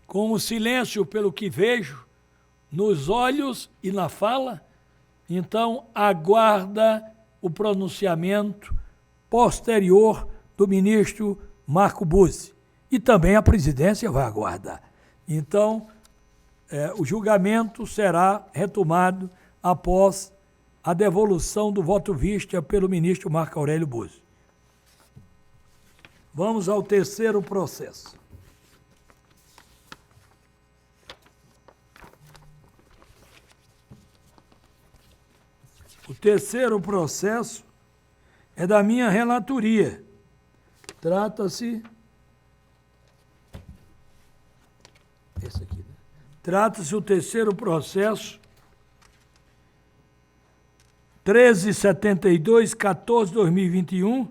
Speaker 1: Com o silêncio, pelo que vejo, nos olhos e na fala, então aguarda o pronunciamento posterior do ministro Marco Buzzi. E também a presidência vai aguardar. Então, o julgamento será retomado após a devolução do voto vista pelo ministro Marco Aurélio Buzzi. Vamos ao terceiro processo. O terceiro processo é da minha relatoria. Trata-se... Esse aqui, né? Trata-se o terceiro processo, 1372-14-2021,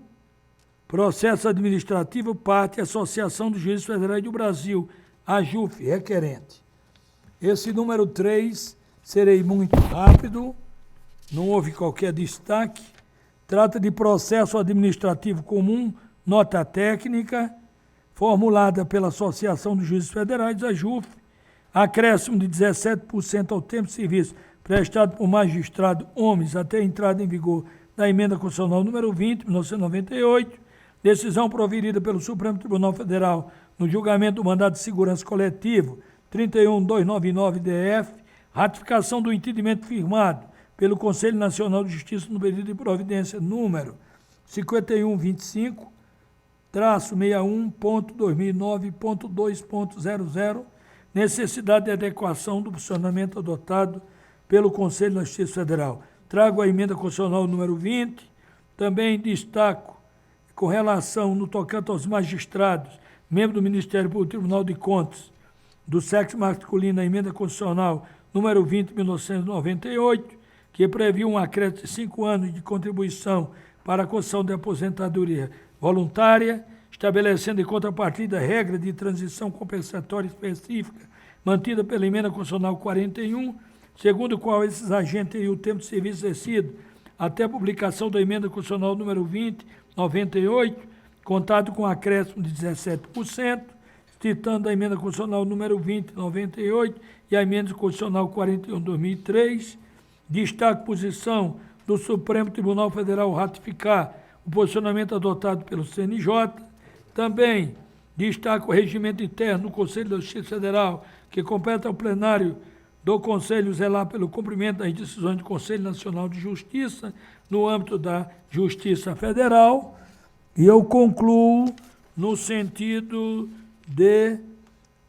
Speaker 1: processo administrativo, parte Associação dos Juízes Federais do Brasil, AJUF, requerente. Esse número 3, serei muito rápido, não houve qualquer destaque. Trata de processo administrativo comum, nota técnica, formulada pela Associação dos Juízes Federais, AJUF, acréscimo de 17% ao tempo de serviço prestado por magistrado homens até a entrada em vigor da emenda constitucional número 20, 1998, decisão proferida pelo Supremo Tribunal Federal no julgamento do mandado de segurança coletivo 31299-DF, ratificação do entendimento firmado pelo Conselho Nacional de Justiça no pedido de providência número 5125, -61.2009.2.00, necessidade de adequação do funcionamento adotado pelo Conselho da Justiça Federal. Trago a emenda constitucional número 20, também destaco, com relação no tocante aos magistrados, membros do Ministério Público Tribunal de Contas, do sexo masculino, a emenda constitucional número 20, de 1998, que previu um acréscimo de 5 anos de contribuição para a concessão de aposentadoria voluntária, estabelecendo em contrapartida a regra de transição compensatória específica mantida pela emenda constitucional 41, segundo o qual esses agentes teriam o tempo de serviço exercido até a publicação da emenda constitucional número 20, 98, contado com acréscimo de 17%, citando a emenda constitucional número 20, 98 e a emenda constitucional 41, 2003. Destaco a posição do Supremo Tribunal Federal ratificar o posicionamento adotado pelo CNJ. Também destaco o regimento interno do Conselho da Justiça Federal, que compete ao plenário do Conselho zelar pelo cumprimento das decisões do Conselho Nacional de Justiça no âmbito da Justiça Federal. E eu concluo no sentido de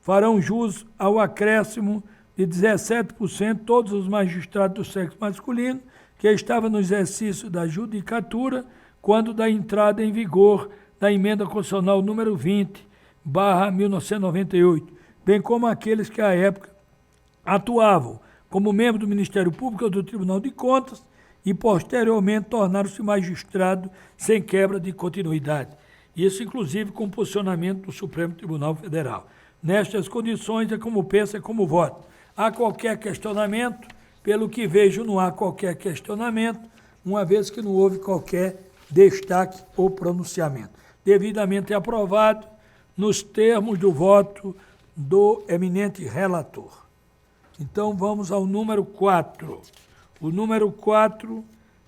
Speaker 1: farão jus ao acréscimo de 17% todos os magistrados do sexo masculino que estavam no exercício da judicatura quando da entrada em vigor da emenda constitucional número 20/1998, bem como aqueles que à época atuavam como membro do Ministério Público ou do Tribunal de Contas e posteriormente tornaram-se magistrado sem quebra de continuidade. Isso, inclusive, com o posicionamento do Supremo Tribunal Federal. Nestas condições, é como penso, é como voto. Há qualquer questionamento? Pelo que vejo, não há qualquer questionamento, uma vez que não houve qualquer destaque ou pronunciamento. Devidamente aprovado nos termos do voto do eminente relator. Então, vamos ao número 4. O número 4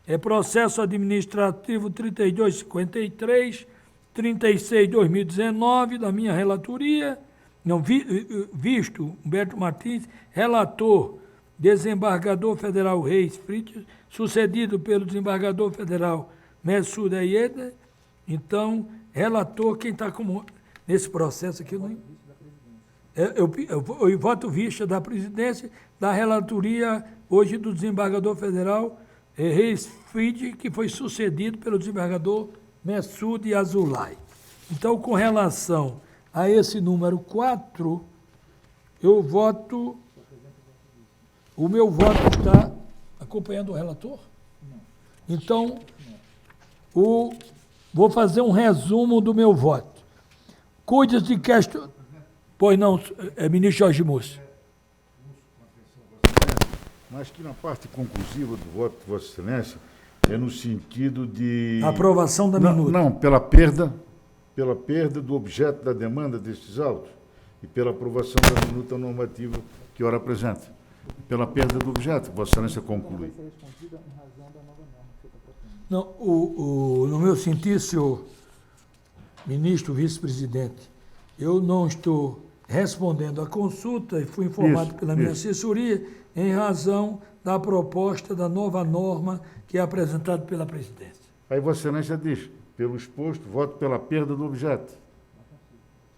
Speaker 1: é processo administrativo 3253, 36/2019, da minha relatoria, visto Humberto Martins, relator, desembargador federal Reis Freitas, sucedido pelo desembargador federal Messoud Ayeda. Então, relator, quem está como nesse processo aqui, eu voto vista da presidência, da relatoria hoje do desembargador federal Reis Freitas, que foi sucedido pelo desembargador Messoud Azulay. Então, com relação a esse número 4, eu voto. O meu voto está acompanhando o relator? Então, vou fazer um resumo do meu voto. Cuidas de questão. Pois não, ministro Jorge Mussi.
Speaker 6: Mas que na parte conclusiva do voto de Vossa Excelência é no sentido de...
Speaker 1: Aprovação da minuta.
Speaker 6: Não, pela perda do objeto da demanda destes autos e pela aprovação da minuta normativa que ora apresenta. Pela perda do objeto, Vossa Excelência conclui.
Speaker 1: Não, no meu sentido, senhor ministro, vice-presidente, eu não estou respondendo à consulta e fui informado pela minha assessoria em razão da proposta da nova norma que é apresentada pela presidência.
Speaker 6: Aí Vossa Excelência diz, pelo exposto, voto pela perda do objeto.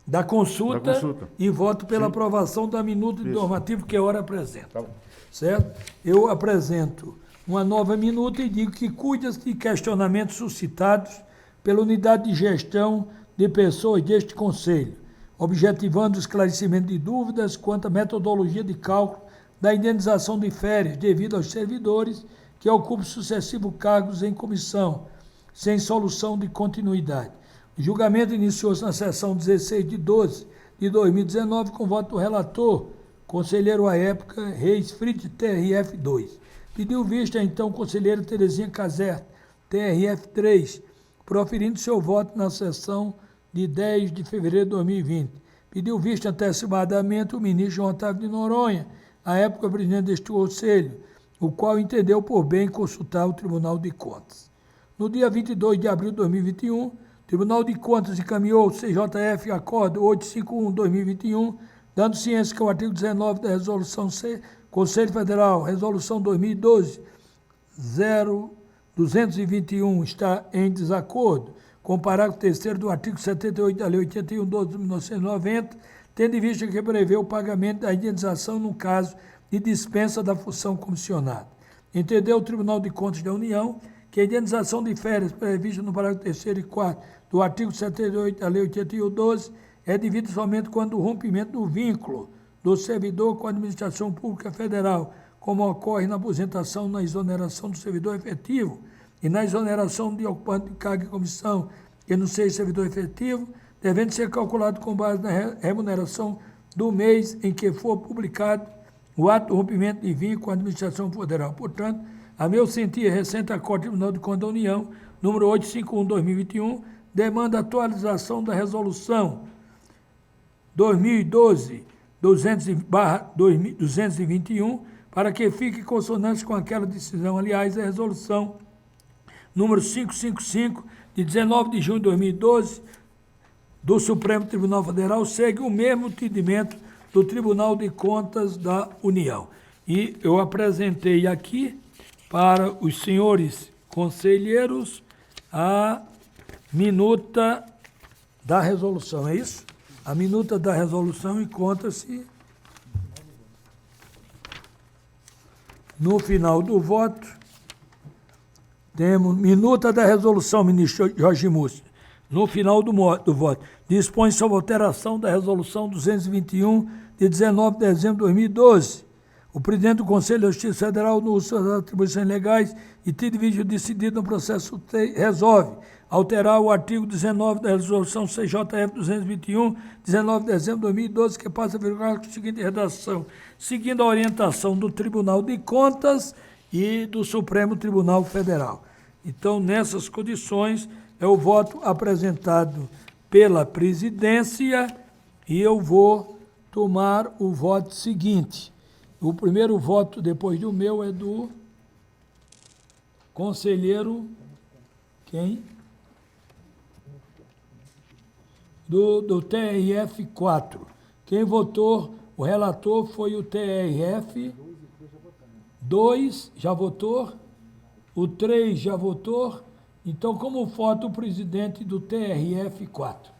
Speaker 1: Da consulta. E voto pela aprovação da minuta de normativo que a hora apresenta.
Speaker 6: Tá bom.
Speaker 1: Certo? Eu apresento uma nova minuta e digo que cuida-se de questionamentos suscitados pela unidade de gestão de pessoas deste Conselho, objetivando o esclarecimento de dúvidas quanto à metodologia de cálculo da indenização de férias devido aos servidores que ocupam sucessivos cargos em comissão, sem solução de continuidade. O julgamento iniciou-se na sessão 16/12/2019 com voto do relator, conselheiro à época, Reis Freitas, TRF2. Pediu vista, então, o conselheiro Terezinha Caserta, TRF3, proferindo seu voto na sessão de 10 de fevereiro de 2020. Pediu vista antecipadamente o ministro João Otávio de Noronha, à época presidente deste conselho, o qual entendeu por bem consultar o Tribunal de Contas. No dia 22 de abril de 2021, o Tribunal de Contas encaminhou o CJF Acordo 851/2021, dando ciência que o artigo 19 da Resolução Conselho Federal, Resolução 2012-0221, está em desacordo com o parágrafo 3º do artigo 78 da Lei 81/12 de 1990, tendo em vista que prevê o pagamento da indenização no caso de dispensa da função comissionada. Entendeu o Tribunal de Contas da União que a indenização de férias prevista no parágrafo 3º e 4º do artigo 78 da Lei 81/12 é devida somente quando o rompimento do vínculo do servidor com a administração pública federal, como ocorre na aposentação, na exoneração do servidor efetivo e na exoneração de ocupante de cargo e comissão que não seja servidor efetivo, devendo ser calculado com base na remuneração do mês em que for publicado o ato de rompimento de vínculo com a administração federal. Portanto, a meu sentir, recente acordo do Tribunal de Contas da União, número 851/2021, demanda atualização da resolução 2012/221, para que fique consonante com aquela decisão. Aliás, a resolução número 555, de 19 de junho de 2012, do Supremo Tribunal Federal, segue o mesmo entendimento do Tribunal de Contas da União. E eu apresentei aqui para os senhores conselheiros a minuta da resolução, é isso? A minuta da resolução encontra-se no final do voto. Temos minuta da resolução, ministro Jorge Mussi. No final do voto, dispõe-se a alteração da resolução 221, de 19 de dezembro de 2012. O presidente do Conselho de Justiça Federal, no uso das atribuições legais e tido vídeo decidido no processo, resolve alterar o artigo 19 da resolução CJF 221, 19 de dezembro de 2012, que passa a vigorar com a seguinte redação: seguindo a orientação do Tribunal de Contas e do Supremo Tribunal Federal. Então, nessas condições, é o voto apresentado pela presidência e eu vou tomar o voto seguinte. O primeiro voto, depois do meu, é do conselheiro, quem? Do TRF 4. Quem votou, o relator foi o TRF 2, já votou? O 3 já votou? Então, como vota o presidente do TRF 4?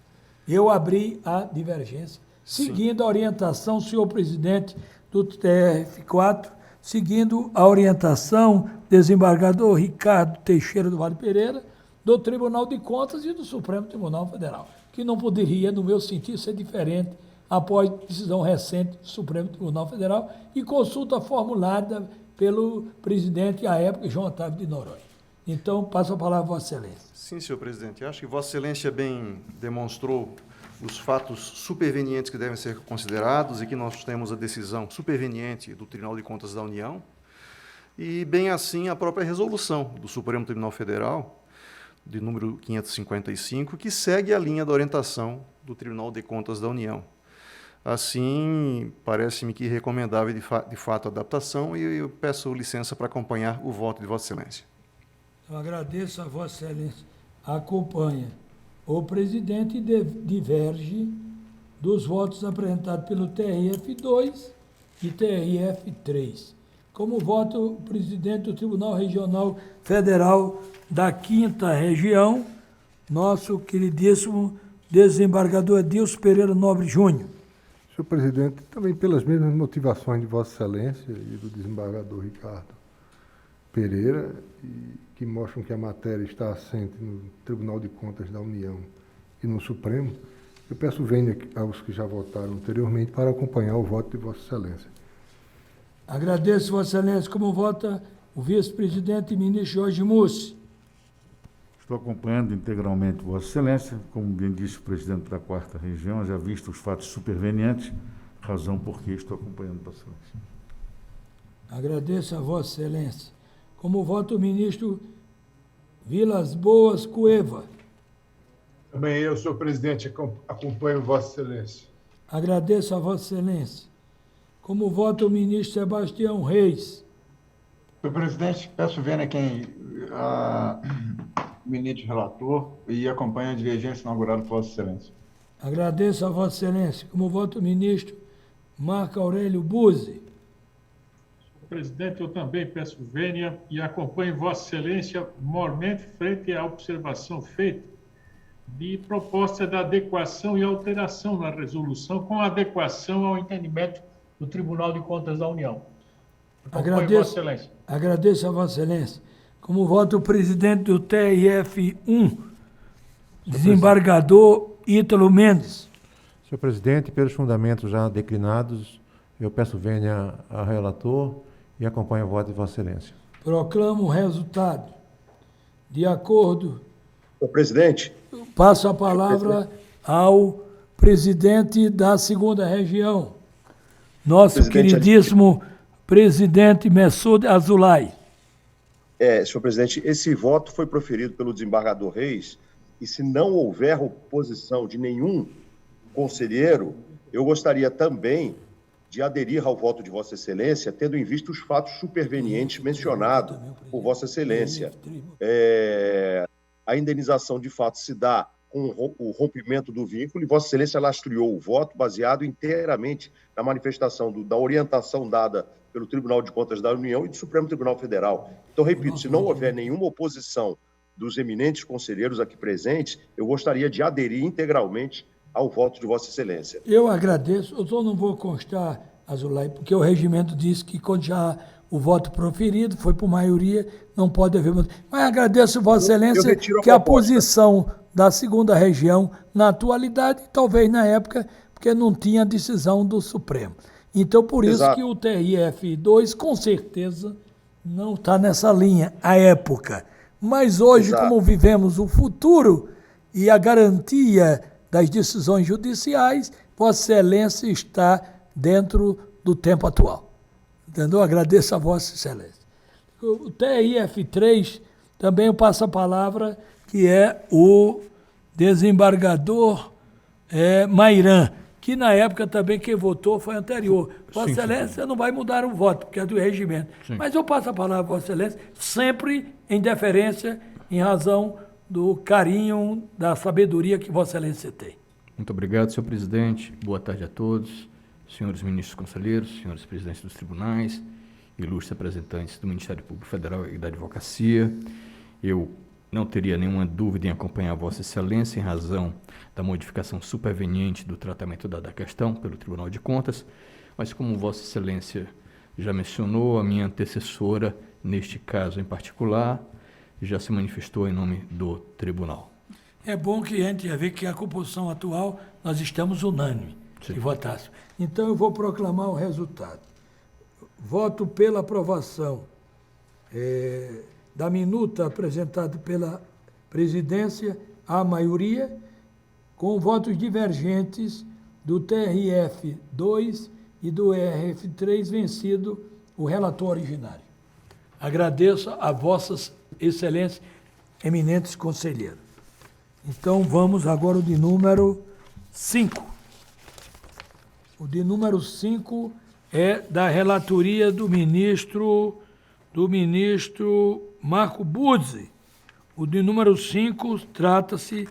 Speaker 1: Eu abri a divergência, seguindo a orientação, senhor presidente do TRF 4, seguindo a orientação, desembargador Ricardo Teixeira do Vale Pereira, do Tribunal de Contas e do Supremo Tribunal Federal, que não poderia, no meu sentido, ser diferente após decisão recente do Supremo Tribunal Federal e consulta formulada pelo presidente, à época, João Otávio de Noronha. Então, passo a palavra a Vossa Excelência.
Speaker 4: Sim, senhor presidente. Acho que Vossa Excelência bem demonstrou os fatos supervenientes que devem ser considerados e que nós temos a decisão superveniente do Tribunal de Contas da União e, bem assim, a própria resolução do Supremo Tribunal Federal, de número 555, que segue a linha da orientação do Tribunal de Contas da União. Assim, parece-me que recomendável de fato a adaptação e eu peço licença para acompanhar o voto de Vossa Excelência.
Speaker 1: Eu agradeço a Vossa Excelência. Acompanha. O presidente diverge dos votos apresentados pelo TRF2 e TRF3. Como vota o presidente do Tribunal Regional Federal da 5ª Região, nosso queridíssimo desembargador Edilson Pereira Nobre Júnior.
Speaker 7: Senhor presidente, também pelas mesmas motivações de Vossa Excelência e do desembargador Ricardo Pereira, que mostram que a matéria está assente no Tribunal de Contas da União e no Supremo, eu peço vênia aos que já votaram anteriormente para acompanhar o voto de Vossa Excelência.
Speaker 1: Agradeço, Vossa Excelência. Como vota o vice-presidente e ministro Jorge Mussi?
Speaker 6: Estou acompanhando integralmente Vossa Excelência, como bem disse o presidente da 4ª Região, já visto os fatos supervenientes, razão por que estou acompanhando Vossa Excelência.
Speaker 1: Agradeço a Vossa Excelência. Como vota o ministro Vilas Boas Cueva?
Speaker 8: Também eu, senhor presidente, acompanho Vossa Excelência.
Speaker 1: Agradeço a Vossa Excelência. Como vota o ministro Sebastião Reis?
Speaker 9: Senhor presidente, peço vênia o ministro relator e acompanho a divergência inaugurada por Vossa Excelência.
Speaker 1: Agradeço a Vossa Excelência. Como vota o ministro Marco Aurélio Buzzi?
Speaker 5: Presidente, eu também peço vênia e acompanho Vossa Excelência mormente frente à observação feita de proposta de adequação e alteração na resolução, com adequação ao entendimento do Tribunal de Contas da União. Acompanho, Vossa Excelência.
Speaker 1: Agradeço a Vossa Excelência. Como voto o presidente do TRF1, desembargador Ítalo Mendes.
Speaker 10: Senhor presidente, pelos fundamentos já declinados, eu peço vênia ao relator e acompanho o voto de Vossa Excelência.
Speaker 1: Proclamo o resultado. De acordo.
Speaker 11: Senhor presidente.
Speaker 1: Passo a palavra ao presidente da segunda região, nosso queridíssimo presidente Messoud Azulay.
Speaker 11: Senhor presidente, esse voto foi proferido pelo desembargador Reis e, se não houver oposição de nenhum conselheiro, eu gostaria também de aderir ao voto de Vossa Excelência, tendo em vista os fatos supervenientes mencionados por Vossa Excelência. A indenização, de fato, se dá com o rompimento do vínculo e Vossa Excelência lastreou o voto baseado inteiramente na manifestação da orientação dada pelo Tribunal de Contas da União e do Supremo Tribunal Federal. Então, repito, se não houver nenhuma oposição dos eminentes conselheiros aqui presentes, eu gostaria de aderir integralmente ao voto de Vossa Excelência.
Speaker 1: Eu agradeço, eu só não vou constar, Azulay, porque o regimento diz que quando já o voto proferido foi por maioria, não pode haver... Mas agradeço, Vossa Excelência, que a posição da segunda região, na atualidade, talvez na época, porque não tinha decisão do Supremo. Então, por isso que o TRF2, com certeza, não está nessa linha, à época. Mas hoje, como vivemos o futuro e a garantia das decisões judiciais, Vossa Excelência está dentro do tempo atual. Entendeu? Agradeço a Vossa Excelência. O TRF3, também eu passo a palavra, que é o desembargador Mairan, que na época também quem votou foi anterior. Vossa Excelência não vai mudar o voto, porque é do regimento. Sim. Mas eu passo a palavra a Vossa Excelência, sempre em deferência, em razão do carinho, da sabedoria que Vossa Excelência tem.
Speaker 12: Muito obrigado, senhor presidente. Boa tarde a todos, senhores ministros conselheiros, senhores presidentes dos tribunais, ilustres representantes do Ministério Público Federal e da Advocacia. Eu não teria nenhuma dúvida em acompanhar Vossa Excelência em razão da modificação superveniente do tratamento da questão pelo Tribunal de Contas, mas como Vossa Excelência já mencionou, a minha antecessora, neste caso em particular, já se manifestou em nome do Tribunal.
Speaker 1: É bom que a gente já vê que a composição atual, nós estamos unânime de votação. Então, eu vou proclamar o resultado. Voto pela aprovação da minuta apresentada pela presidência, a maioria, com votos divergentes do TRF2 e do RF3, vencido o relator originário. Agradeço a Vossas Excelências, eminentes conselheiros. Então, vamos agora ao de número 5. O de número 5 é da relatoria do ministro Marco Buzzi. O de número 5 trata-se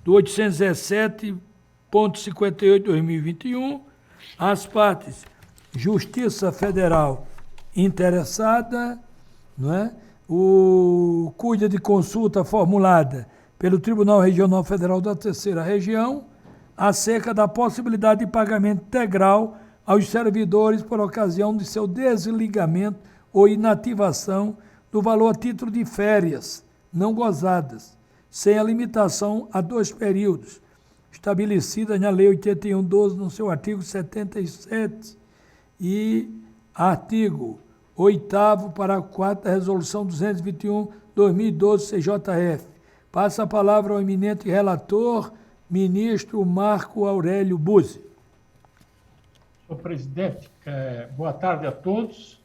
Speaker 1: do 817.58/2021. As partes, Justiça Federal interessada, não é? O cuida de consulta formulada pelo Tribunal Regional Federal da Terceira Região, acerca da possibilidade de pagamento integral aos servidores por ocasião de seu desligamento ou inativação do valor a título de férias não gozadas, sem a limitação a 2 períodos, estabelecidas na Lei 81/12, no seu artigo 77 e artigo 8º, parágrafo 4 da Resolução 221/2012 CJF. Passa a palavra ao eminente relator, ministro Marco Aurélio Buzzi.
Speaker 5: Senhor presidente, boa tarde a todos.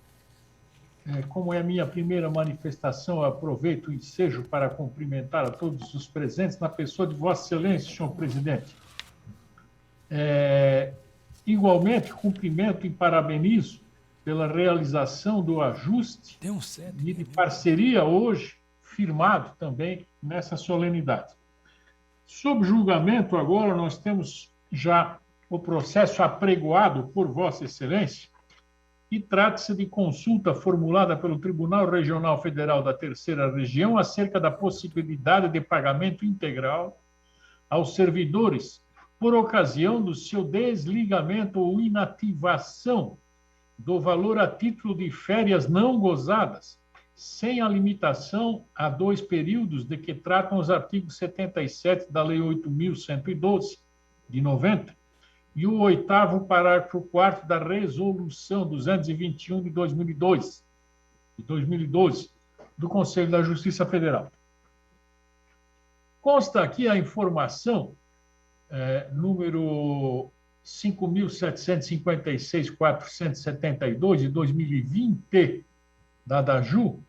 Speaker 5: Como é a minha primeira manifestação, eu aproveito o ensejo para cumprimentar a todos os presentes, na pessoa de Vossa Excelência, senhor presidente. Igualmente, cumprimento e parabenizo pela realização do ajuste e de parceria hoje, firmado também nessa solenidade. Sob julgamento, agora, nós temos já o processo apregoado por Vossa Excelência, e trata-se de consulta formulada pelo Tribunal Regional Federal da Terceira Região acerca da possibilidade de pagamento integral aos servidores por ocasião do seu desligamento ou inativação do valor a título de férias não gozadas, sem a limitação a 2 períodos de que tratam os artigos 77 da Lei 8.112, de 90, e o 8º parágrafo 4º da Resolução 221 de 2012, do Conselho da Justiça Federal. Consta aqui a informação número 5.756.472, de 2020, da DAJU,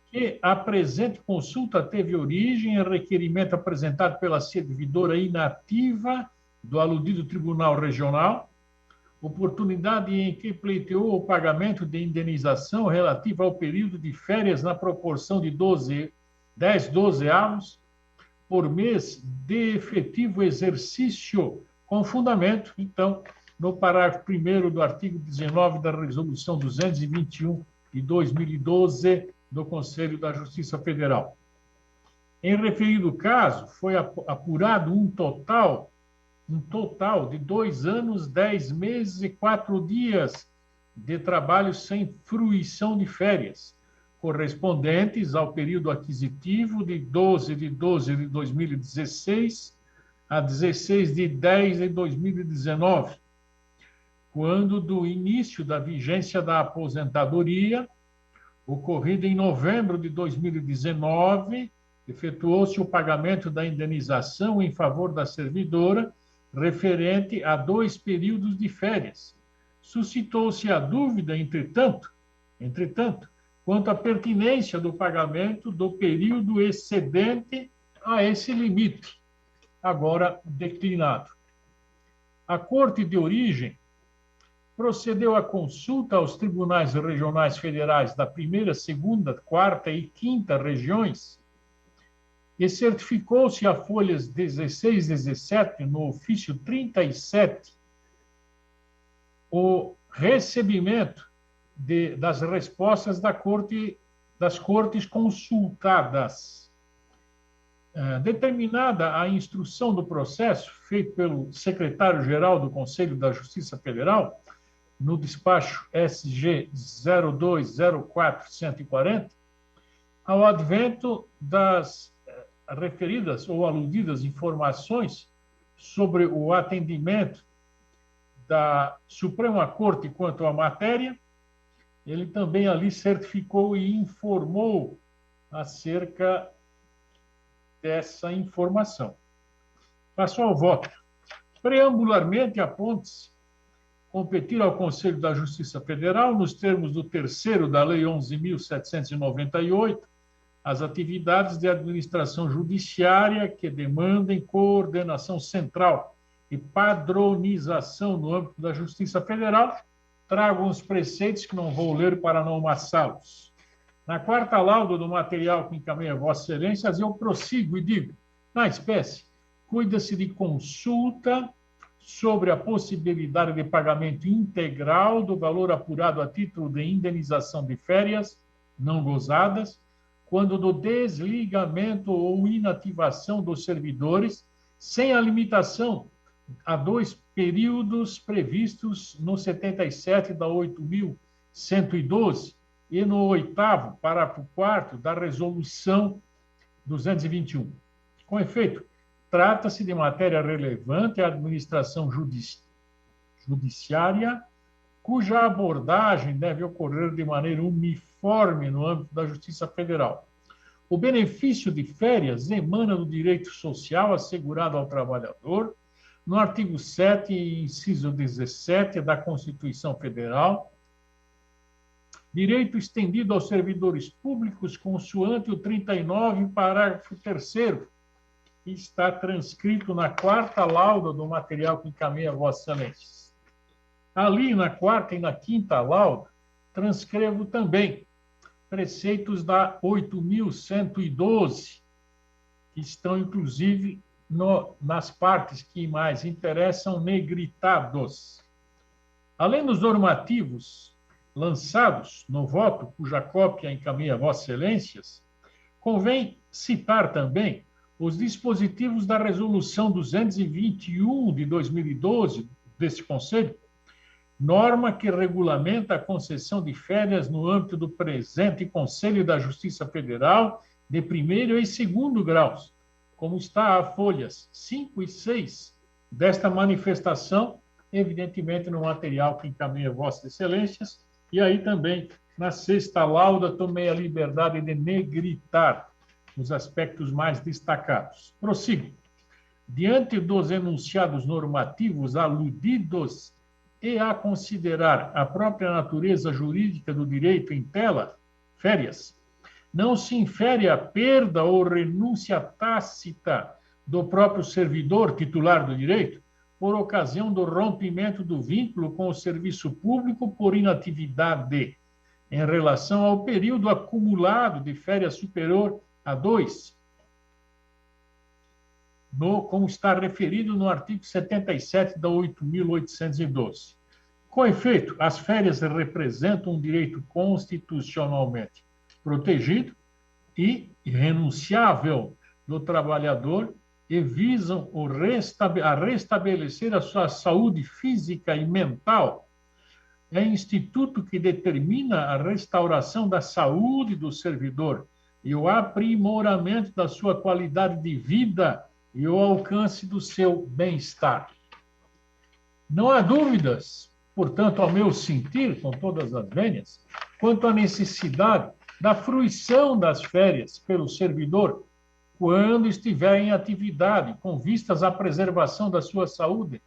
Speaker 5: que a presente consulta teve origem em requerimento apresentado pela servidora inativa do aludido Tribunal Regional, oportunidade em que pleiteou o pagamento de indenização relativa ao período de férias na proporção de 10 dozeavos por mês de efetivo exercício, com fundamento, então, no parágrafo 1º do artigo 19 da Resolução 221 de 2012 do Conselho da Justiça Federal. Em referido caso, foi apurado um total de 2 anos, 10 meses e 4 dias de trabalho sem fruição de férias, correspondentes ao período aquisitivo de 12 de 12 de 2016 a 16 de 10 de 2019, quando do início da vigência da aposentadoria, ocorrida em novembro de 2019, efetuou-se o pagamento da indenização em favor da servidora referente a 2 períodos de férias. Suscitou-se a dúvida, entretanto, quanto à pertinência do pagamento do período excedente a esse limite, agora declinado. A Corte de Origem procedeu à consulta aos tribunais regionais federais da 1ª, 2ª, 4ª e 5ª regiões e certificou-se a folhas 16 e 17, no ofício 37, o recebimento das respostas das cortes consultadas. Determinada a instrução do processo, feito pelo secretário-geral do Conselho da Justiça Federal, no despacho SG 0204-140, ao advento das referidas ou aludidas informações sobre o atendimento da Suprema Corte quanto à matéria, ele também ali certificou e informou acerca dessa informação. Passou ao voto. Preambularmente, aponte-se competir ao Conselho da Justiça Federal, nos termos do 3º da Lei 11.798, as atividades de administração judiciária que demandem coordenação central e padronização no âmbito da Justiça Federal, tragam os preceitos que não vou ler para não amassá-los. Na 4ª lauda do material que encaminha a Vossa Excelências, eu prossigo e digo, na espécie, cuida-se de consulta sobre a possibilidade de pagamento integral do valor apurado a título de indenização de férias não gozadas, quando do desligamento ou inativação dos servidores, sem a limitação a 2 períodos previstos no 77 da 8.112 e no 8º, parágrafo 4º da Resolução 221. Com efeito, trata-se de matéria relevante à administração judiciária, cuja abordagem deve ocorrer de maneira uniforme no âmbito da Justiça Federal. O benefício de férias emana do direito social assegurado ao trabalhador, no artigo 7, inciso 17 da Constituição Federal, direito estendido aos servidores públicos consoante o 39, parágrafo 3º, que está transcrito na 4ª lauda do material que encaminha a Vossa Excelência. Ali, na 4ª e na 5ª lauda, transcrevo também preceitos da 8.112, que estão, inclusive, nas partes que mais interessam, negritados. Além dos normativos lançados no voto, cuja cópia encaminha a Vossa Excelências, convém citar também os dispositivos da Resolução 221 de 2012 deste Conselho, norma que regulamenta a concessão de férias no âmbito do presente Conselho da Justiça Federal de primeiro e segundo graus, como está a folhas 5 e 6 desta manifestação, evidentemente no material que encaminha Vossas Excelências, e aí também na sexta lauda tomei a liberdade de negritar os aspectos mais destacados. Prossigo. Diante dos enunciados normativos aludidos e a considerar a própria natureza jurídica do direito em tela, férias, não se infere a perda ou renúncia tácita do próprio servidor titular do direito por ocasião do rompimento do vínculo com o serviço público por inatividade em relação ao período acumulado de férias superior a 2, como está referido no artigo 77 da 8.812. Com efeito, as férias representam um direito constitucionalmente protegido e irrenunciável do trabalhador e visam a restabelecer a sua saúde física e mental. É instituto que determina a restauração da saúde do servidor e o aprimoramento da sua qualidade de vida e o alcance do seu bem-estar. Não há dúvidas, portanto, ao meu sentir, com todas as vênias, quanto à necessidade da fruição das férias pelo servidor quando estiver em atividade, com vistas à preservação da sua saúde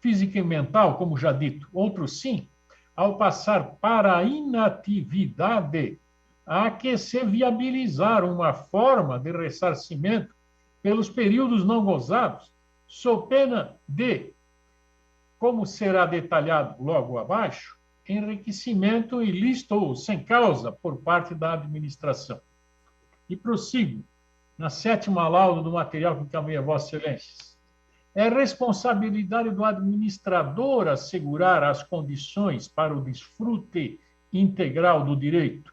Speaker 5: física e mental, como já dito. Outro sim, ao passar para a inatividade, há que se viabilizar uma forma de ressarcimento pelos períodos não gozados, sob pena de, como será detalhado logo abaixo, enriquecimento ilícito ou sem causa por parte da administração. E prossigo na sétima lauda do material que encaminha a Vossas Excelências. É responsabilidade do administrador assegurar as condições para o desfrute integral do direito,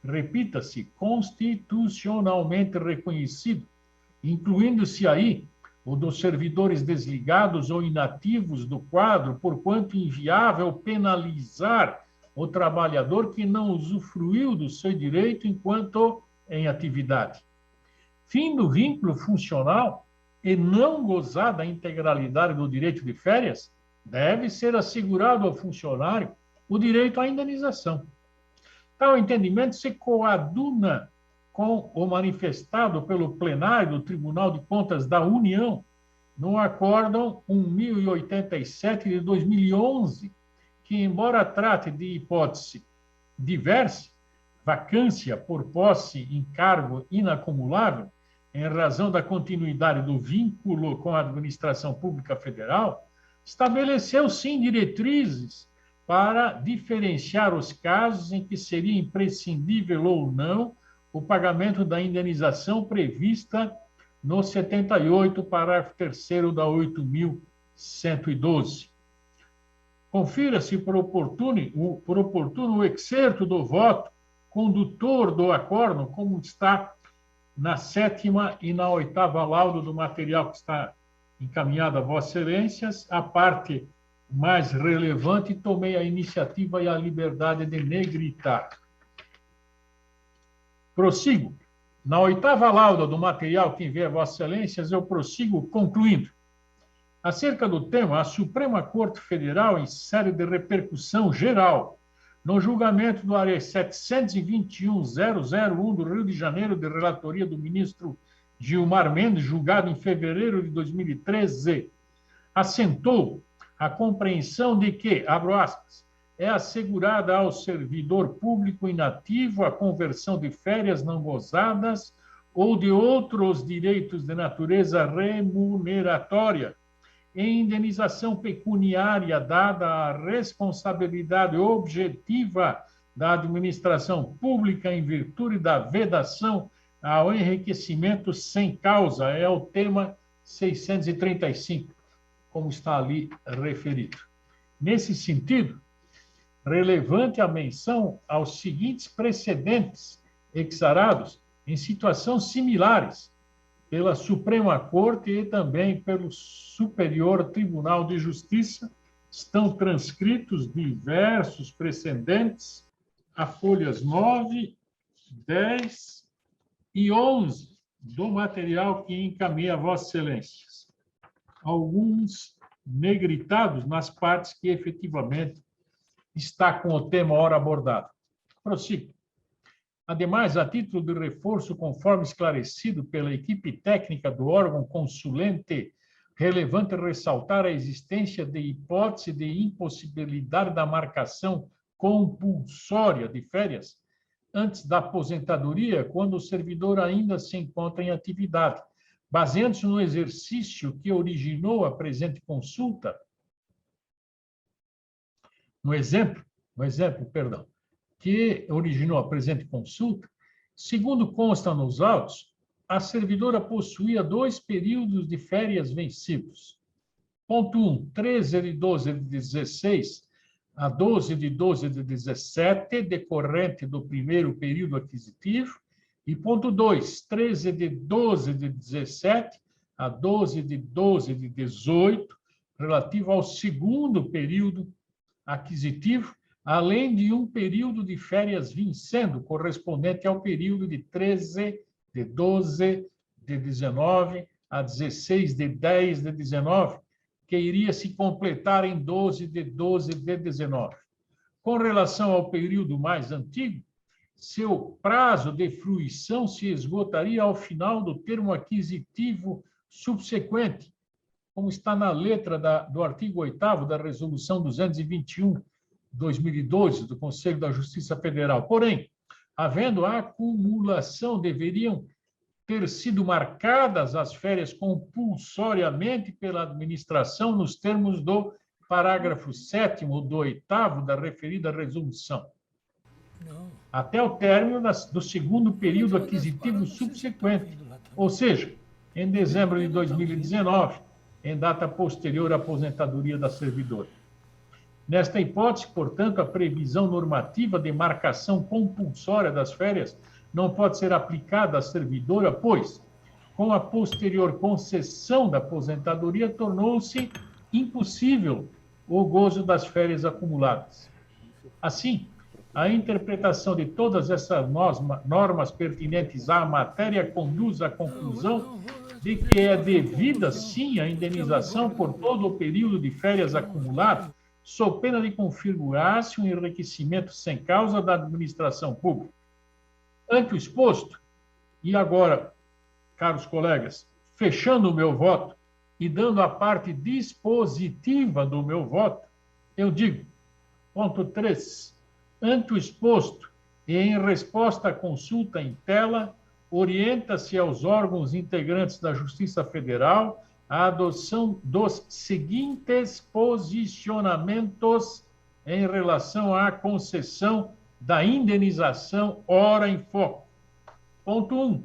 Speaker 5: repita-se, constitucionalmente reconhecido, incluindo-se aí o dos servidores desligados ou inativos do quadro, porquanto inviável penalizar o trabalhador que não usufruiu do seu direito enquanto em atividade. Fim do vínculo funcional e não gozar da integralidade do direito de férias, deve ser assegurado ao funcionário o direito à indenização. Tal entendimento se coaduna com o manifestado pelo plenário do Tribunal de Contas da União no Acórdão 1087 de 2011, que, embora trate de hipótese diversa, vacância por posse em cargo inacumulável, em razão da continuidade do vínculo com a administração pública federal, estabeleceu, sim, diretrizes para diferenciar os casos em que seria imprescindível ou não o pagamento da indenização prevista no 78, parágrafo 3º da 8.112. Confira-se por oportuno o excerto do voto condutor do acórdão, como está na sétima e na oitava lauda do material que está encaminhado a Vossas Excelências, a parte mais relevante, tomei a iniciativa e a liberdade de negritar. Prossigo. Na oitava lauda do material que envia a Vossas Excelências, eu prossigo concluindo. Acerca do tema, a Suprema Corte Federal, em série de repercussão geral, no julgamento do ARE 721.001 do Rio de Janeiro, de relatoria do ministro Gilmar Mendes, julgado em fevereiro de 2013, assentou a compreensão de que, abro aspas, é assegurada ao servidor público inativo a conversão de férias não gozadas ou de outros direitos de natureza remuneratória em indenização pecuniária dada à responsabilidade objetiva da administração pública em virtude da vedação ao enriquecimento sem causa. É o tema 635, como está ali referido. Nesse sentido, relevante a menção aos seguintes precedentes exarados em situações similares, pela Suprema Corte e também pelo Superior Tribunal de Justiça. Estão transcritos diversos precedentes, a folhas 9, 10 e 11 do material que encaminha a Vossa Excelências. Alguns negritados nas partes que efetivamente está com o tema ora abordado. Prossigo. Ademais, a título de reforço, conforme esclarecido pela equipe técnica do órgão consulente, relevante ressaltar a existência de hipótese de impossibilidade da marcação compulsória de férias antes da aposentadoria, quando o servidor ainda se encontra em atividade, baseando-se no exercício que originou a presente consulta. No exemplo, que originou a presente consulta, segundo consta nos autos, a servidora possuía 2 períodos de férias vencidos. Ponto 1, 13 de 12 de 16 a 12 de 12 de 17, decorrente do primeiro período aquisitivo, e ponto 2, 13 de 12 de 17 a 12 de 12 de 18, relativo ao segundo período aquisitivo, além de um período de férias vencendo, correspondente ao período de 13 de 12 de 19 a 16 de 10 de 19, que iria se completar em 12 de 12 de 19. Com relação ao período mais antigo, seu prazo de fruição se esgotaria ao final do termo aquisitivo subsequente, como está na letra do artigo 8º da Resolução 221/2012 do Conselho da Justiça Federal. Porém, havendo a acumulação, deveriam ter sido marcadas as férias compulsoriamente pela administração nos termos do parágrafo 7º do 8º da referida resolução, até o término do segundo período aquisitivo subsequente, ou seja, em dezembro de 2019, em data posterior à aposentadoria da servidora. Nesta hipótese, portanto, a previsão normativa de marcação compulsória das férias não pode ser aplicada à servidora, pois, com a posterior concessão da aposentadoria, tornou-se impossível o gozo das férias acumuladas. Assim, a interpretação de todas essas normas pertinentes à matéria conduz à conclusão de que é devida, sim, a indenização por todo o período de férias acumulado, sob pena de configurar-se um enriquecimento sem causa da administração pública. Ante o exposto, e agora, caros colegas, fechando o meu voto e dando a parte dispositiva do meu voto, eu digo, ponto 3, ante o exposto e em resposta à consulta em tela, orienta-se aos órgãos integrantes da Justiça Federal a adoção dos seguintes posicionamentos em relação à concessão da indenização ora em foco. Ponto 1.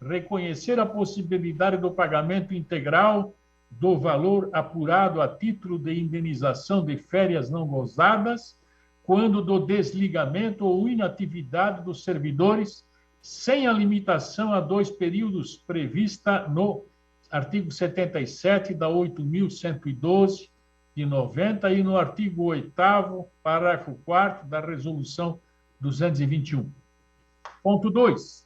Speaker 5: Reconhecer a possibilidade do pagamento integral do valor apurado a título de indenização de férias não gozadas, quando do desligamento ou inatividade dos servidores, sem a limitação a 2 períodos prevista no artigo 77 da 8.112 de 90 e no artigo 8º, parágrafo 4º da Resolução 221. Ponto 2.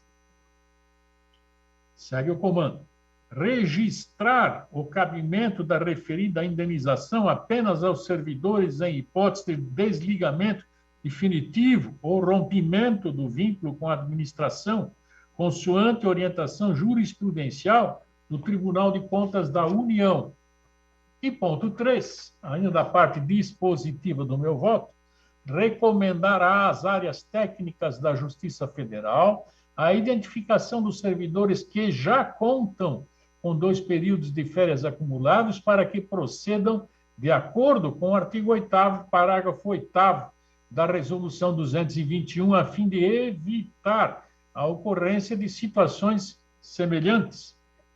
Speaker 5: Segue o comando. Registrar o cabimento da referida indenização apenas aos servidores em hipótese de desligamento definitivo ou rompimento do vínculo com a administração, consoante orientação jurisprudencial do Tribunal de Contas da União. E ponto 3, ainda da parte dispositiva do meu voto, recomendar às áreas técnicas da Justiça Federal a identificação dos servidores que já contam com 2 períodos de férias acumulados para que procedam de acordo com o artigo 8º, parágrafo 8º da Resolução 221, a fim de evitar a ocorrência de situações semelhantes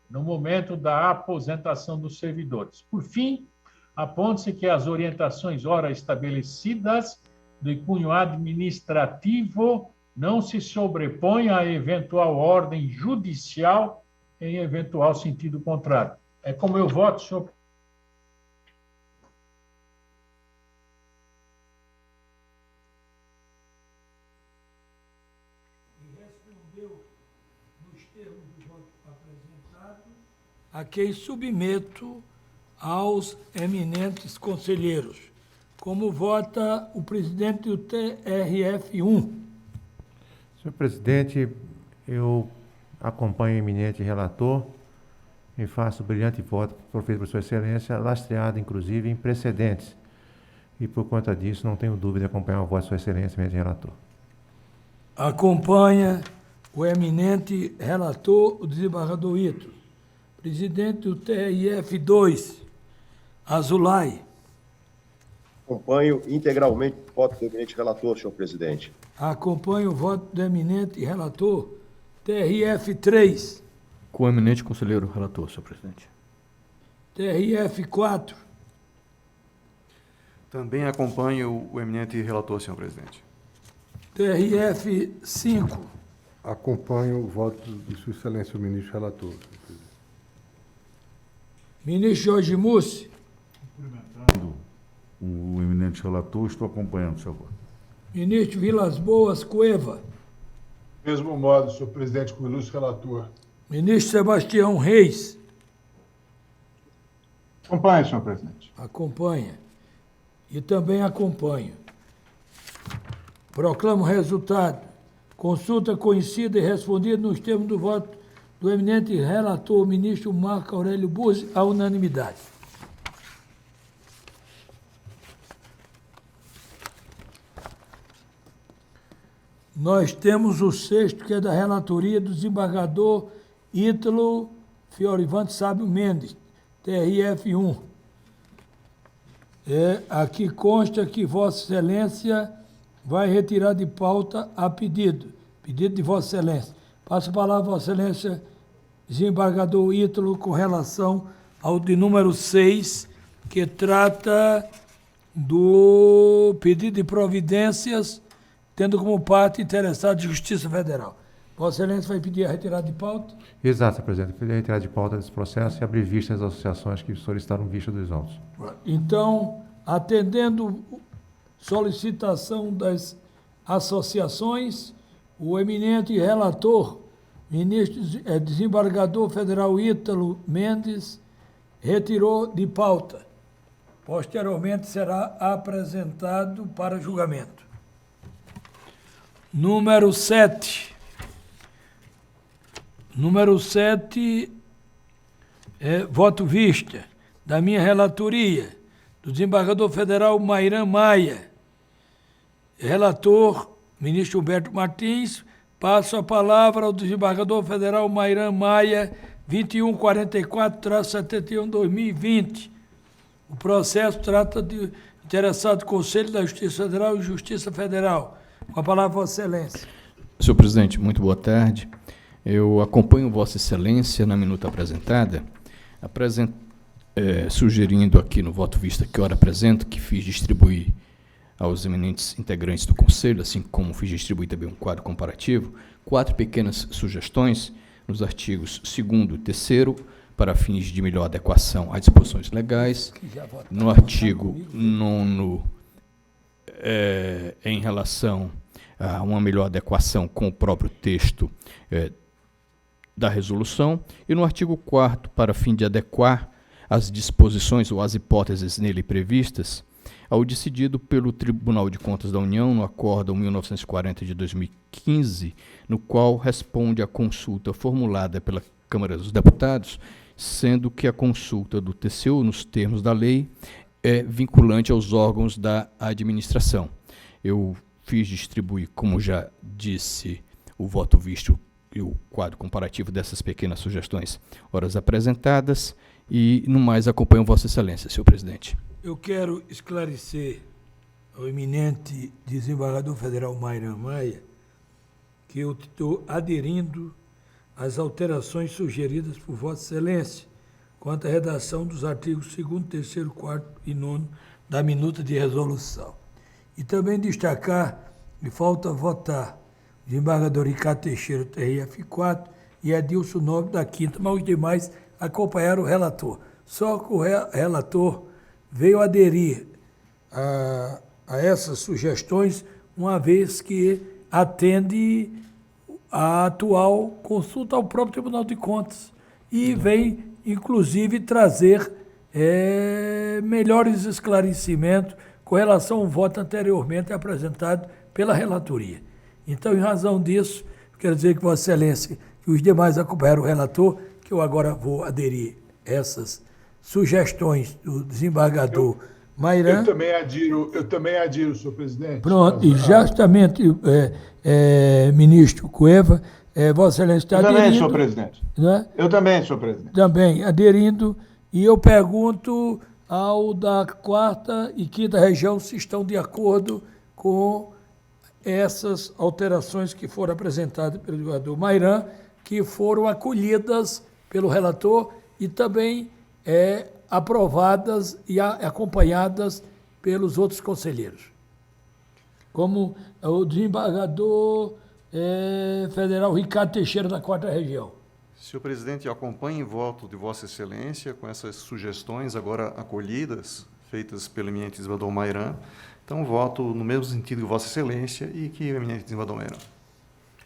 Speaker 5: no momento da aposentação dos servidores. Por fim, aponta-se que as orientações ora estabelecidas de cunho administrativo não se sobrepõem à eventual ordem judicial em eventual sentido contrário. É como eu voto, senhor.
Speaker 1: A quem submeto aos eminentes conselheiros. Como vota o presidente do TRF1?
Speaker 10: Senhor presidente, eu acompanho o eminente relator e faço o brilhante voto proferido por Sua Excelência, lastreado, inclusive, em precedentes. E, por conta disso, não tenho dúvida de acompanhar o voto de Sua Excelência, eminente relator.
Speaker 1: Acompanha o eminente relator, o desembargador Ítalo. Presidente do TRF2, Azulay.
Speaker 11: Acompanho integralmente o voto do eminente relator, senhor presidente.
Speaker 1: Acompanho o voto do eminente relator, TRF3.
Speaker 12: Com o eminente conselheiro relator, senhor presidente.
Speaker 1: TRF4.
Speaker 4: Também acompanho o eminente relator, senhor presidente.
Speaker 1: TRF5.
Speaker 7: Acompanho o voto de Sua Excelência, o ministro relator.
Speaker 1: Ministro Jorge Mussi.
Speaker 6: Cumprimentando o eminente relator, estou acompanhando, senhor voto.
Speaker 1: Ministro Vilas Boas Cueva.
Speaker 8: Mesmo modo, senhor presidente, com o ilustre relator.
Speaker 1: Ministro Sebastião Reis.
Speaker 9: Acompanhe, senhor presidente.
Speaker 1: Acompanha. E também acompanho. Proclamo o resultado. Consulta conhecida e respondida nos termos do voto do eminente relator, ministro Marco Aurélio Buzzi, à unanimidade. Nós temos o sexto, que é da relatoria do desembargador Ítalo Fiorivante Sábio Mendes, TRF1. Aqui consta que Vossa Excelência vai retirar de pauta a pedido de Vossa Excelência. Passo a palavra a Vossa Excelência, desembargador Ítalo, com relação ao de número 6, que trata do pedido de providências, tendo como parte interessada de Justiça Federal. Vossa Excelência vai pedir a retirada de pauta?
Speaker 10: Exato, senhor presidente. Eu pedi a retirada de pauta desse processo e abrir vista às associações que solicitaram vista dos autos.
Speaker 1: Então, atendendo solicitação das associações, o eminente relator, ministro desembargador federal Ítalo Mendes, retirou de pauta. Posteriormente será apresentado para julgamento. Número 7. Número 7 é voto vista da minha relatoria, do desembargador federal Mairan Maia. Relator, ministro Humberto Martins. Passo a palavra ao desembargador federal Mairan Maia, 2144-71-2020. O processo trata de interessado do Conselho da Justiça Federal e Justiça Federal. Com a palavra, Vossa Excelência.
Speaker 12: Senhor presidente, muito boa tarde. Eu acompanho Vossa Excelência na minuta apresentada, sugerindo aqui no voto vista que ora apresento, que fiz distribuir aos eminentes integrantes do Conselho, assim como fiz distribuir também um quadro comparativo, 4 pequenas sugestões nos artigos 2º e 3º, para fins de melhor adequação às disposições legais, no artigo 9º, em relação a uma melhor adequação com o próprio texto da resolução, e no artigo 4º, para fim de adequar as disposições ou as hipóteses nele previstas ao decidido pelo Tribunal de Contas da União no Acórdão 1940 de 2015, no qual responde à consulta formulada pela Câmara dos Deputados, sendo que a consulta do TCU, nos termos da lei, é vinculante aos órgãos da administração. Eu fiz distribuir, como já disse, o voto visto e o quadro comparativo dessas pequenas sugestões horas apresentadas, e, no mais, acompanho Vossa Excelência, senhor presidente.
Speaker 1: Eu quero esclarecer ao eminente desembargador federal Mairan Maia que eu estou aderindo às alterações sugeridas por Vossa Excelência quanto à redação dos artigos 2º, 3º, 4º e 9º da minuta de resolução. E também destacar que falta votar o desembargador Ricardo Teixeira, TRF4, e Edilson Nobre da 5ª, mas os demais acompanharam o relator. Só que o relator veio aderir a essas sugestões, uma vez que atende a atual consulta ao próprio Tribunal de Contas e vem, inclusive, trazer melhores esclarecimentos com relação ao voto anteriormente apresentado pela relatoria. Então, em razão disso, quero dizer que Vossa Excelência e os demais acompanharam o relator, que eu agora vou aderir a essas sugestões do desembargador Mairan.
Speaker 8: Eu também adiro, senhor presidente.
Speaker 1: Pronto, e justamente, ministro Cueva, Vossa Excelência está aderindo.
Speaker 9: Eu também, senhor presidente.
Speaker 1: Né?
Speaker 9: Eu também, senhor presidente.
Speaker 1: Também aderindo, e eu pergunto ao da 4ª e 5ª região se estão de acordo com essas alterações que foram apresentadas pelo vereador Mairan, que foram acolhidas pelo relator e também aprovadas e acompanhadas pelos outros conselheiros. Como o desembargador federal Ricardo Teixeira, da 4ª região.
Speaker 4: Senhor presidente, eu acompanho o voto de Vossa Excelência com essas sugestões agora acolhidas, feitas pelo eminente desembargador Mairan. Então, voto no mesmo sentido que Vossa Excelência e que o eminente desembargador Mairan.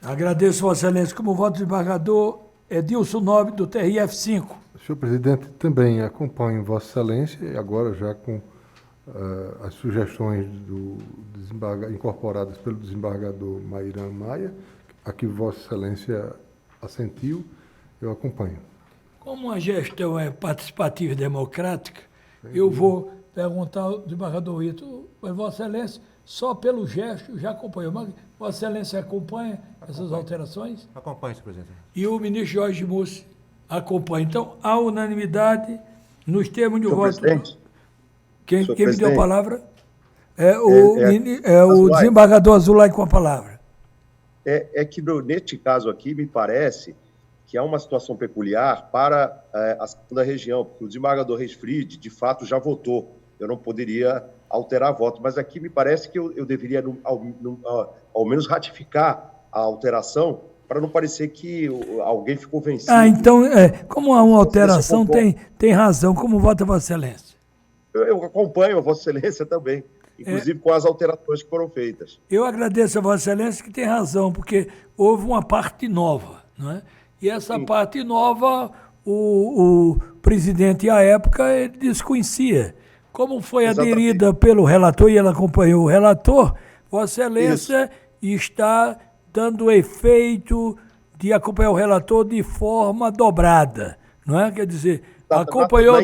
Speaker 1: Agradeço, Vossa Excelência. Como voto do desembargador Edilson Nobre, do TRF5.
Speaker 7: Senhor presidente, também acompanho Vossa Excelência, e agora já com as sugestões incorporadas pelo desembargador Mairan Maia, a que Vossa Excelência assentiu, eu acompanho.
Speaker 1: Como a gestão é participativa e democrática, eu vou perguntar ao desembargador Ito, mas Vossa Excelência, só pelo gesto, já acompanhou. Mas Vossa Excelência acompanha essas alterações?
Speaker 10: Acompanho, senhor presidente.
Speaker 1: E o ministro Jorge Mussi acompanha. Então, há unanimidade nos termos de voto. Quem me deu a palavra? O desembargador Azulay com a palavra.
Speaker 11: Que neste caso aqui, me parece que há uma situação peculiar para a 2ª região, porque o desembargador Resfried, de fato, já votou. Eu não poderia alterar voto, mas aqui me parece que eu deveria, ao menos, ratificar a alteração, para não parecer que alguém ficou vencido.
Speaker 1: Então, como há uma alteração, tem razão. Como vota Vossa Excelência?
Speaker 11: Eu acompanho a Vossa Excelência também, inclusive com as alterações que foram feitas.
Speaker 1: Eu agradeço a Vossa Excelência que tem razão, porque houve uma parte nova, não é? E essa parte nova, o presidente, à época, ele desconhecia. Como foi aderida pelo relator e ela acompanhou o relator, Vossa Excelência está dando efeito de acompanhar o relator de forma dobrada, não é? Quer dizer, acompanhou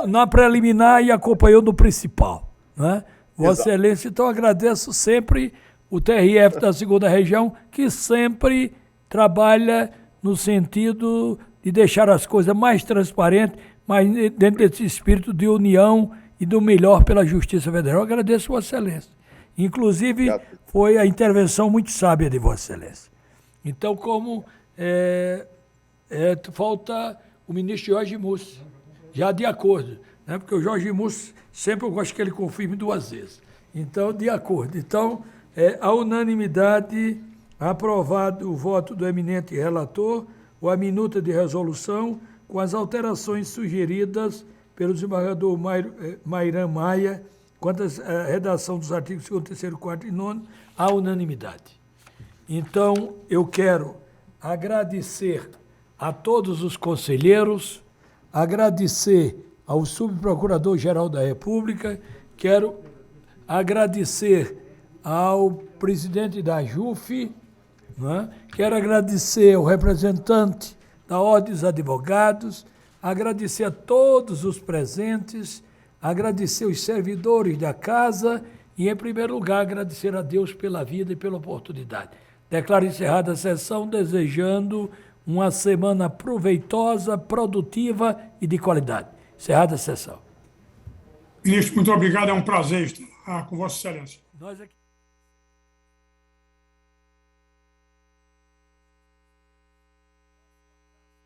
Speaker 1: na preliminar e acompanhou no principal, não é? Vossa Excelência, então agradeço sempre o TRF da 2ª região, que sempre trabalha no sentido de deixar as coisas mais transparentes, mas dentro desse espírito de união e do melhor pela Justiça Federal. Eu agradeço Vossa Excelência. Inclusive, foi a intervenção muito sábia de Vossa Excelência. Então, como falta o ministro Jorge Mussi, já de acordo, né? Porque o Jorge Mussi, sempre eu gosto que ele confirme 2 vezes. Então, de acordo. Então, a unanimidade, aprovado o voto do eminente relator, ou a minuta de resolução, com as alterações sugeridas pelo desembargador Mairan Maia, quanto à redação dos artigos 2º, 3º, 4º e 9º, à unanimidade. Então, eu quero agradecer a todos os conselheiros, agradecer ao subprocurador-geral da República, quero agradecer ao presidente da JUF, né? Quero agradecer ao representante da Ordem dos Advogados, agradecer a todos os presentes, agradecer os servidores da casa e, em primeiro lugar, agradecer a Deus pela vida e pela oportunidade. Declaro encerrada a sessão, desejando uma semana proveitosa, produtiva e de qualidade. Encerrada a sessão.
Speaker 13: Ministro, muito obrigado. É um prazer estar com Vossa Excelência.